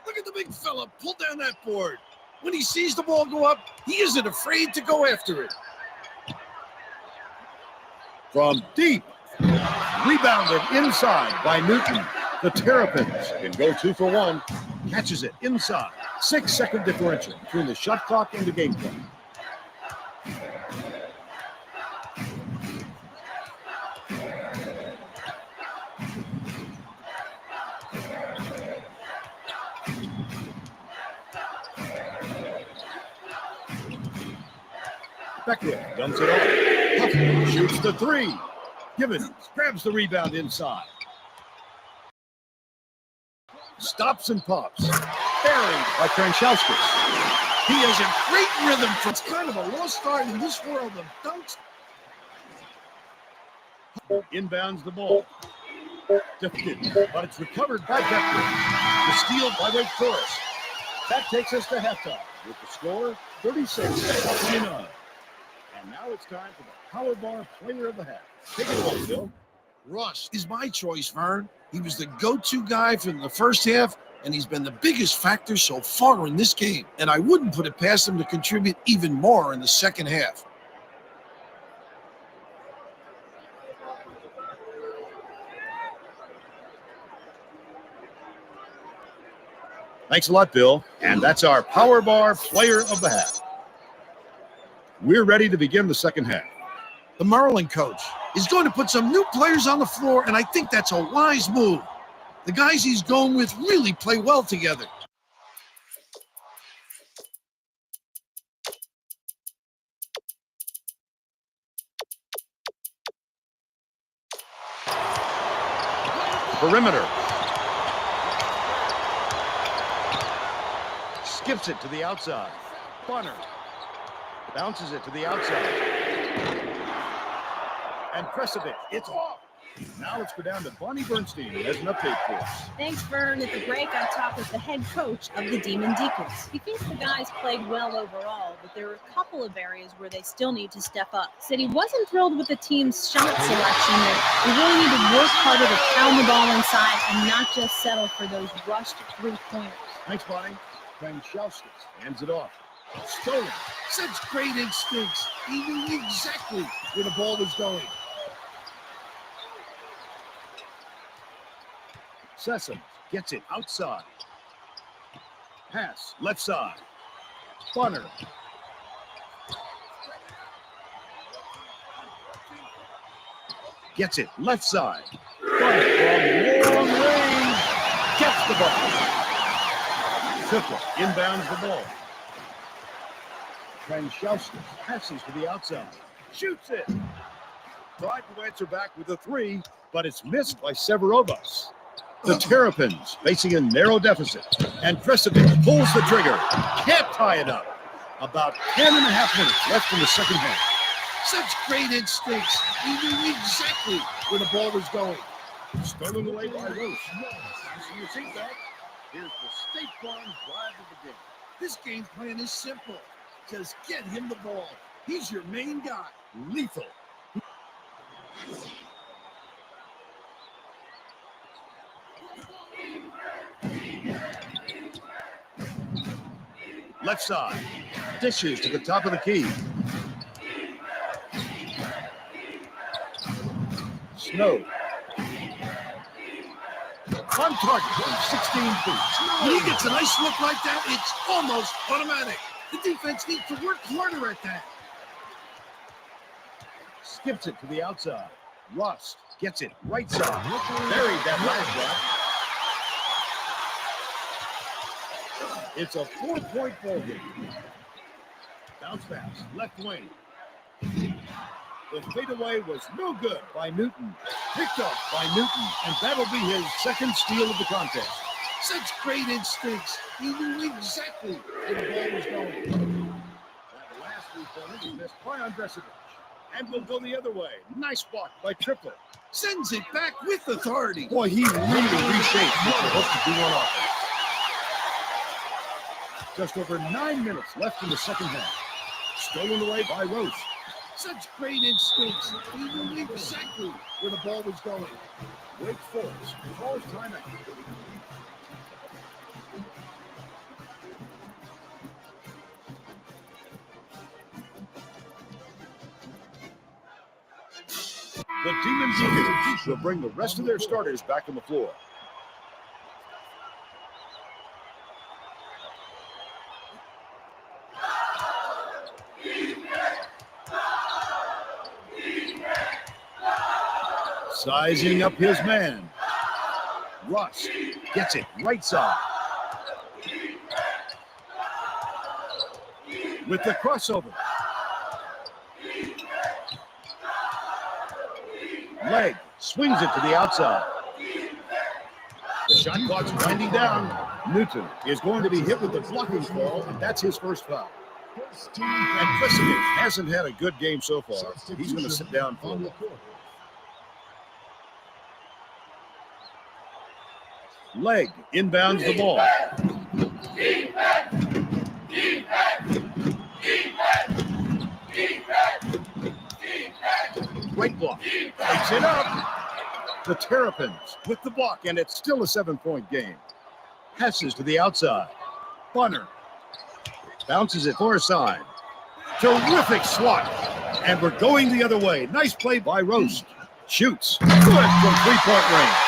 Look at the big fella pull down that board. When he sees the ball go up, he isn't afraid to go after it. From deep. Rebounded inside by Newton. The Terrapins can go 2 for 1. Catches it inside. 6-second differential between the shot clock and the game clock. Beckwith dumps it off. Huffman shoots the three. Givens grabs the rebound inside. Stops and pops. Buried by Kranchauskas. He has a great rhythm. It's kind of a lost art in this world of dunks. Inbounds the ball. Defended, but it's recovered by Beckwith. The steal by Wake Forest. That takes us to halftime with the score 36-29. And now it's time for the Power Bar Player of the Half. Take it away, Bill. Russ is my choice, Vern. He was the go-to guy from the first half, and he's been the biggest factor so far in this game. And I wouldn't put it past him to contribute even more in the second half. Thanks a lot, Bill. And that's our Power Bar Player of the Half. We're ready to begin the second half. The Maryland coach is going to put some new players on the floor, and I think that's a wise move. The guys he's going with really play well together. Perimeter. Skips it to the outside. Bunner bounces it to the outside. And Kresevich, it's off. Now let's go down to Bonnie Bernstein, who has an update for us. Thanks, Vern. At the break, I talked with the head coach of the Demon Deacons. He thinks the guys played well overall, but there are a couple of areas where they still need to step up. Said he wasn't thrilled with the team's shot selection, that we really need to work harder to pound the ball inside and not just settle for those rushed three-pointers. Thanks, Bonnie. Kranchauskas hands it off. Stolen. Such great instincts. He knew exactly where the ball was going. Sessom gets it outside. Pass left side. Bunner. Gets it left side. Bunner from long range. Gets the ball. Triple inbounds the ball. Kranchauskas passes to the outside. Shoots it. Tried to answer back with a three, but it's missed by Severovas. The Terrapins facing a narrow deficit, and Kresevich pulls the trigger. Can't tie it up. About 10 and a half minutes left in the second half. Such great instincts. He knew exactly where the ball was going. Stolen away by Roche. Fasten your seatbelt. Here's the State Farm drive of the game. This game plan is simple. Just get him the ball. He's your main guy. Lethal. Left side. Dishes to the top of the key. Snow. On target from 16 feet. When he gets a nice look like that, it's almost automatic. The defense needs to work harder at that. Skips it to the outside. Rust gets it right side. Buried that last shot. It's a 4-point ball game. Bounce pass, left wing. The fadeaway was no good by Newton. Picked up by Newton, and that'll be his second steal of the contest. Such great instincts. He knew exactly where the ball was going. That last three-pointer was missed by Andresevich. And we'll go the other way. Nice block by Triplett. Sends it back with authority. Boy, he really reshaped what he hoped to do on offense. Just over 9 minutes left in the second half. Stolen away by Roche. Such great instincts. He knew exactly where the ball was going. Wake Forest calls timeout. The Demon Deacons will bring the rest of their starters back on the floor. Sizing up his man. Russ gets it right side. With the crossover. Leg swings it to the outside. The shot clock's winding down. Newton is going to be hit with the blocking foul, and that's his first foul. First team And foul. Christian hasn't had a good game so far. He's going to sit down for a On the while. court. Leg inbounds the ball. Right block. Takes it up. The Terrapins with the block, and it's still a 7-point game. Passes to the outside. Bunner bounces it far side. Terrific swat. And we're going the other way. Nice play by Roast. Shoots. Good from three-point range.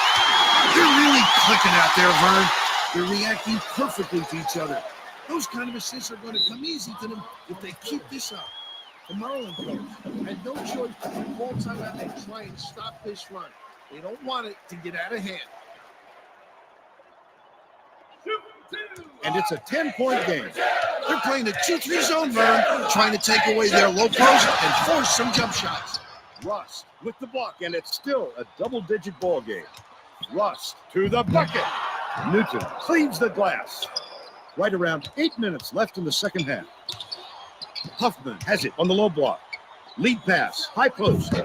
They're really clicking out there, Vern. They're reacting perfectly to each other. Those kind of assists are going to come easy to them if they keep this up. The Maryland coach had no choice but to call timeout and try and stop this run. They don't want it to get out of hand. And it's a 10-point game. They're playing the 2-3 zone, Vern, trying to take away their low post and force some jump shots. Rust with the block, and it's still a double-digit ball game. Rust to the bucket. Newton cleaves the glass. Right around 8 minutes left in the second half. Huffman has it on the low block. Lead pass, high post. Money.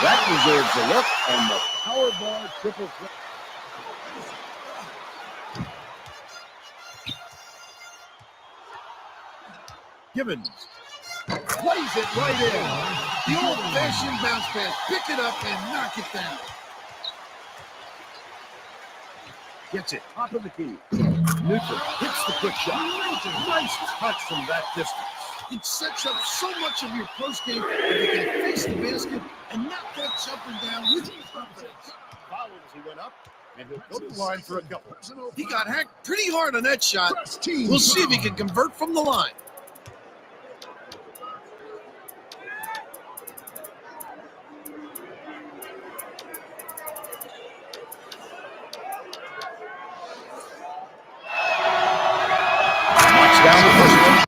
That deserves a look on the power bar triple threat. Gibbons plays it right in. The old-fashioned bounce pass. Pick it up and knock it down. Gets it, top of the key. Newton hits the quick shot. Nice touch from that distance. It sets up so much of your post game if you can face the basket and knock that jumper down with confidence. Fouled as he went up, and he'll go to the line for a couple. He got hacked pretty hard on that shot. First team We'll see if he foul. can convert from the line. Knocks down the first one.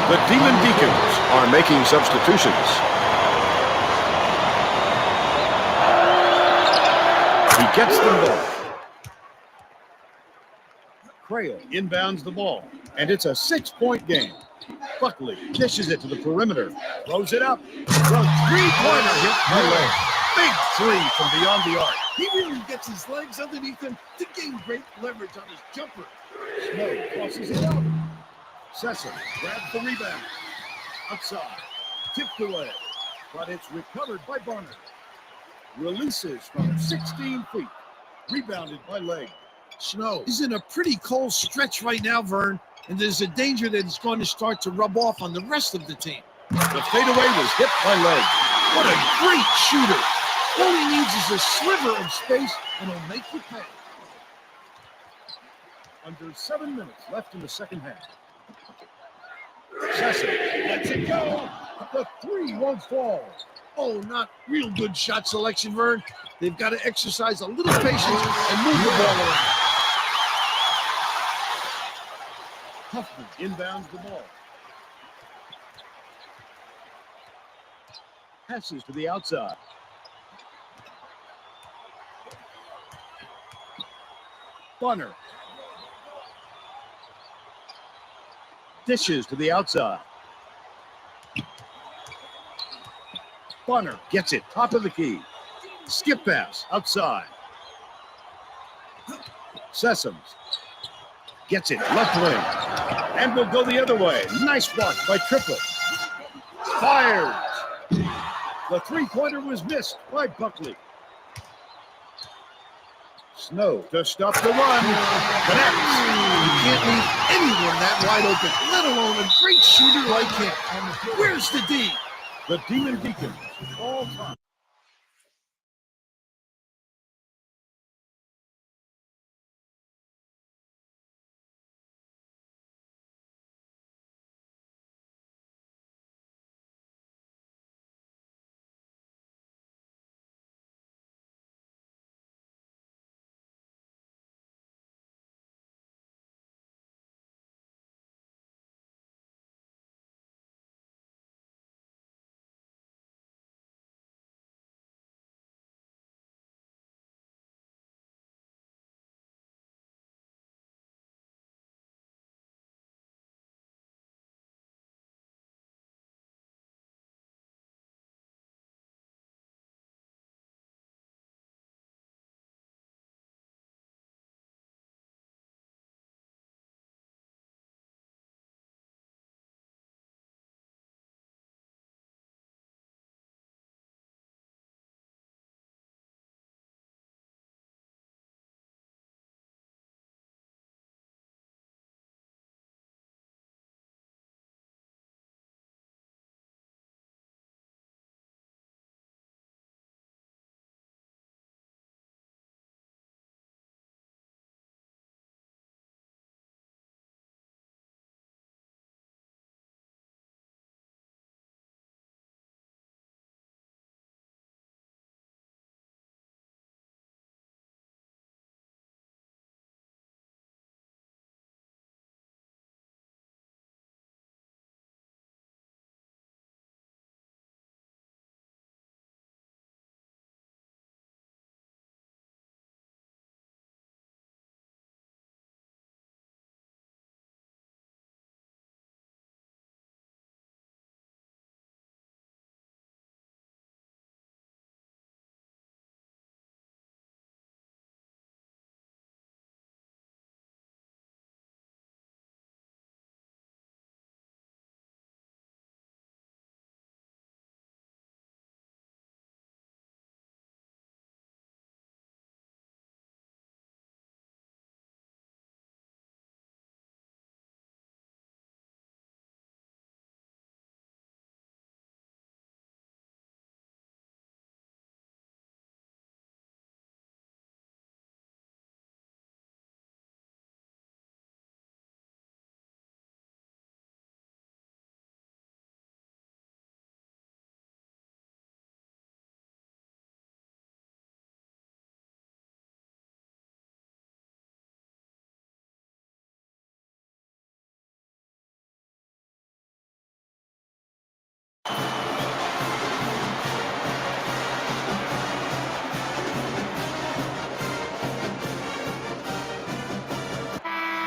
The Demon Deacons are making substitutions. He gets them both. Crail inbounds the ball, and it's a 6-point game. Buckley dishes it to the perimeter, throws it up. The three-pointer hit by Leg. Big three from beyond the arc. He really gets his legs underneath him to gain great leverage on his jumper. Snow crosses it out. Sessom grabs the rebound. Outside. Tipped away. But it's recovered by Barner. Releases from 16 feet. Rebounded by Leg. Snow is in a pretty cold stretch right now, Vern, and there's a danger that it's going to start to rub off on the rest of the team. The fadeaway was hit by Leg. What a great shooter. All he needs is a sliver of space, and he'll make you pay. Under 7 minutes left in the second half. Sessom lets it go. The three won't fall. Oh, not real good shot selection, Vern. They've got to exercise a little patience and move the ball around. Huffman inbounds the ball. Passes to the outside. Bunner. Dishes to the outside. Bunner gets it, top of the key. Skip pass, outside. Sessoms gets it, left wing. And will go the other way. Nice block by Triplett. Fires. The three-pointer was missed by Buckley. Snow to stop the run. Connects. You can't leave anyone that wide open, let alone a great shooter like him. Where's the D? The Demon Deacons all time.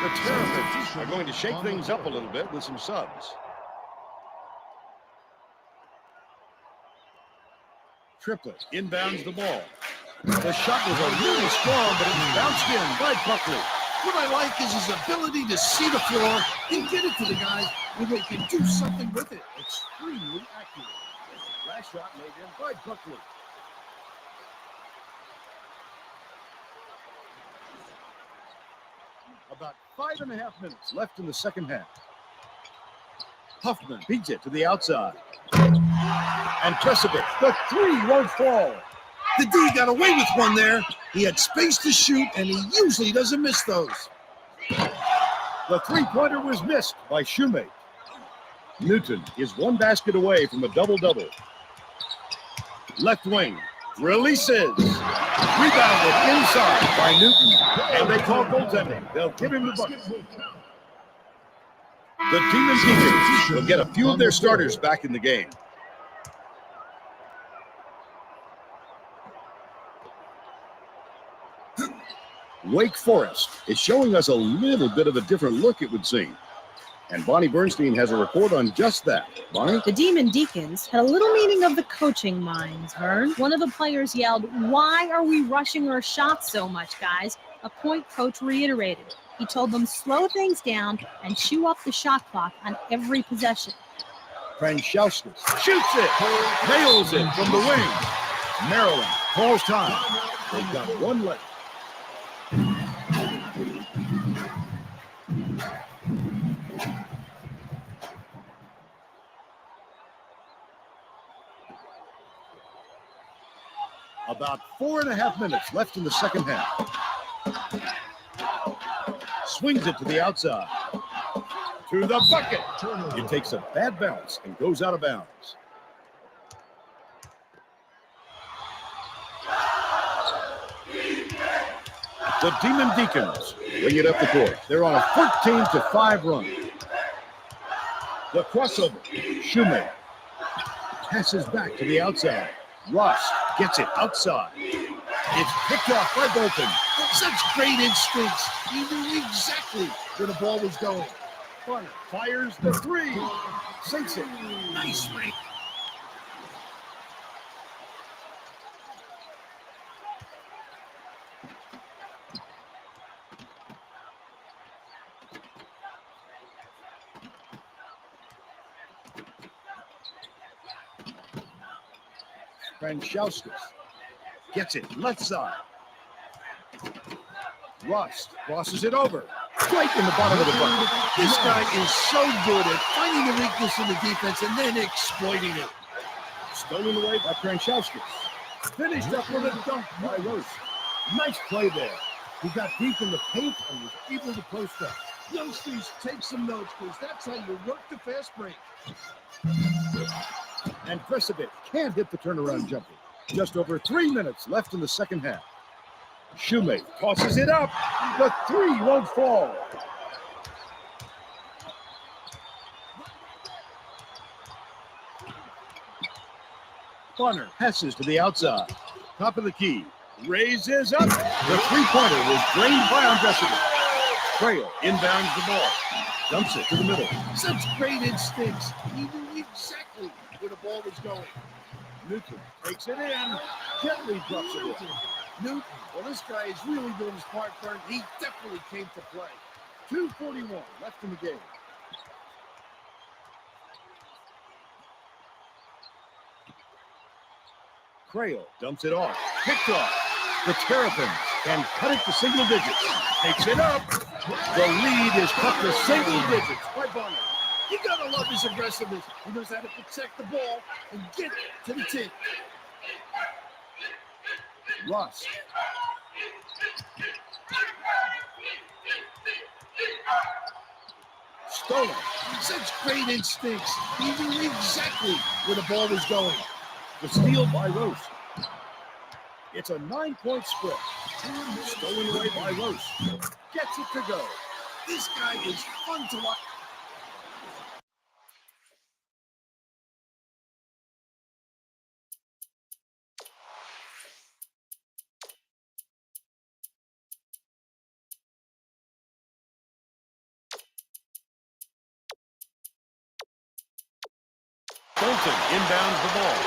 The Terrapins are going to shake things up a little bit with some subs. Triplett inbounds the ball. The shot was a little strong, but it was bounced in by Buckley. What I like is his ability to see the floor and get it to the guys where they can do something with it. Extremely accurate. Last shot made in by Buckley. About 5.5 minutes left in the second half. Huffman beats it to the outside. And Tresevic, the three won't fall. The D got away with one there. He had space to shoot, and he usually doesn't miss those. The three-pointer was missed by Shoemate. Newton is one basket away from a double-double. Left wing releases. Rebounded inside by Newton. And they call goaltending. They'll give him the bucket. The Demon Deacons will get a few of their starters back in the game. Wake Forest is showing us a little bit of a different look, it would seem. And Bonnie Bernstein has a report on just that. Bonnie? The Demon Deacons had a little meeting of the coaching minds, Vern. One of the players yelled, "Why are we rushing our shots so much, guys?" A point coach reiterated. He told them slow things down and chew up the shot clock on every possession. Franchauskas shoots it, nails it from the wing. Maryland calls time. They've got one left. About 4.5 minutes left in the second half. Swings it to the outside. To the bucket. It takes a bad bounce and goes out of bounds. The Demon Deacons bring it up the court. They're on a 14-5 run. The crossover. Shoemate passes back to the outside. Ross gets it outside. It's picked off by Bolton. Such great instincts. He knew exactly where the ball was going. Bonner fires the three. Sinks it. Nice ring. Franchauskas gets it left side. Rust crosses it over. Right in the bottom of the bucket. This guy is so good at finding the weakness in the defense and then exploiting it. Stolen away by Franchauskas. Finished up with a dunk by Rose. Nice play there. He got deep in the paint and was able to post up. Youngsters, take some notes, because that's how you work the fast break. And Tresevic can't hit the turnaround jumper. Just over 3 minutes left in the second half. Shoemate tosses it up. The three won't fall. Bonner passes to the outside. Top of the key. Raises up. The three-pointer was drained by Andresevic. Trail inbounds the ball. Dumps it to the middle. Such great instincts. He knew exactly where the ball was going. Newton takes it in. Gently drops it in. Newton, well, this guy is really doing his part, Vern. He definitely came to play. 2:41 left in the game. Crail dumps it off. Picked off. The Terrapins can cut it to single digits. Takes it up. The lead is cut to single digits by Bonner. You gotta love his aggressiveness. He knows how to protect the ball and get to the tip. Ross. Stolen. Such great instincts. He knew exactly where the ball was going. The steal by Rose. It's a 9-point spread. Stolen away by Rose. Gets it to go. This guy is fun to watch. Bolton inbounds the ball.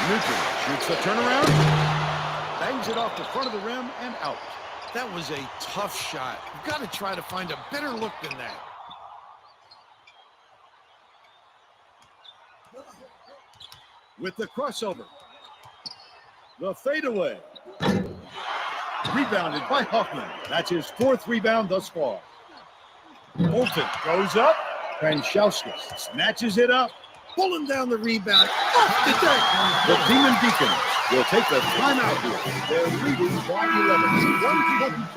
Newton shoots the turnaround. Bangs it off the front of the rim and out. That was a tough shot. You've got to try to find a better look than that. With the crossover. The fadeaway. Rebounded by Hoffman. That's his 4th rebound thus far. Bolton goes up. Franchowskis snatches it up. Pulling down the rebound. Off the deck. The Demon Deacons will take the timeout here. They're leading by 11.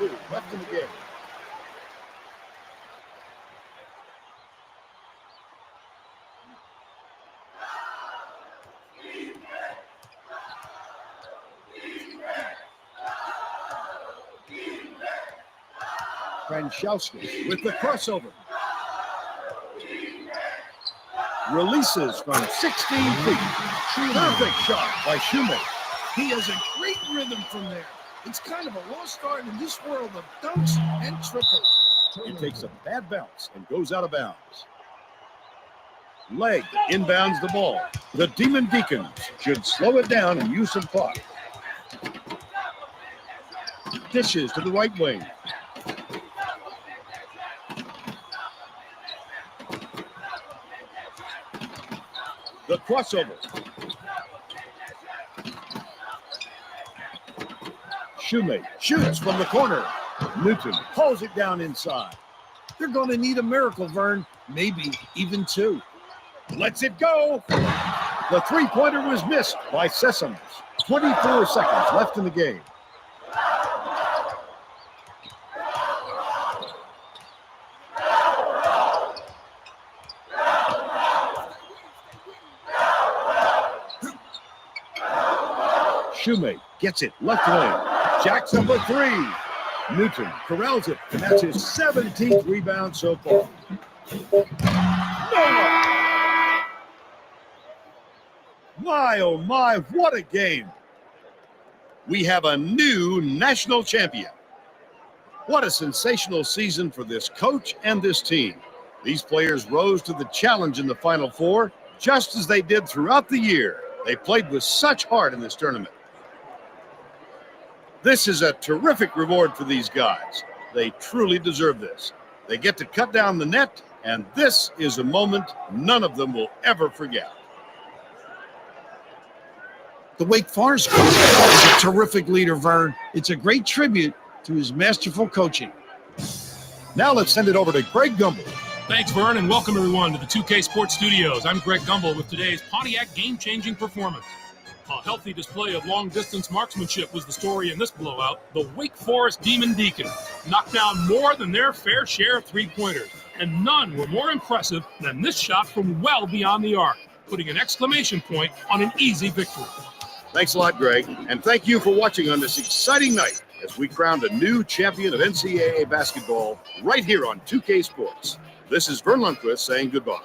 1:22 left in the game. Franchowskis with the crossover. Releases from 16 feet. Perfect shot by Shoemaker. He has a great rhythm from there. It's kind of a lost art in this world of dunks and triples. It takes a bad bounce and goes out of bounds. Leg inbounds the ball. The Demon Deacons should slow it down and use some clock. Dishes to the right wing. The crossover. Shoemaker shoots from the corner. Newton pulls it down inside. They're going to need a miracle, Vern. Maybe even 2. Lets it go. The three-pointer was missed by Sessoms. 24 seconds left in the game. Shoemaker gets it left lane. Jacks up a 3. Newton corrals it, and that's his 17th rebound so far. No! My, oh my, what a game. We have a new national champion. What a sensational season for this coach and this team. These players rose to the challenge in the Final Four, just as they did throughout the year. They played with such heart in this tournament. This is a terrific reward for these guys. They truly deserve this. They get to cut down the net, and this is a moment none of them will ever forget. The Wake Forest coach is a terrific leader, Vern. It's a great tribute to his masterful coaching. Now let's send it over to Greg Gumbel. Thanks, Vern, and welcome everyone to the 2K Sports Studios. I'm Greg Gumbel with today's Pontiac game-changing performance. A healthy display of long-distance marksmanship was the story in this blowout. The Wake Forest Demon Deacons knocked down more than their fair share of three-pointers, and none were more impressive than this shot from well beyond the arc, putting an exclamation point on an easy victory. Thanks a lot, Greg, and thank you for watching on this exciting night as we crowned a new champion of NCAA basketball right here on 2K Sports. This is Vern Lundquist saying goodbye.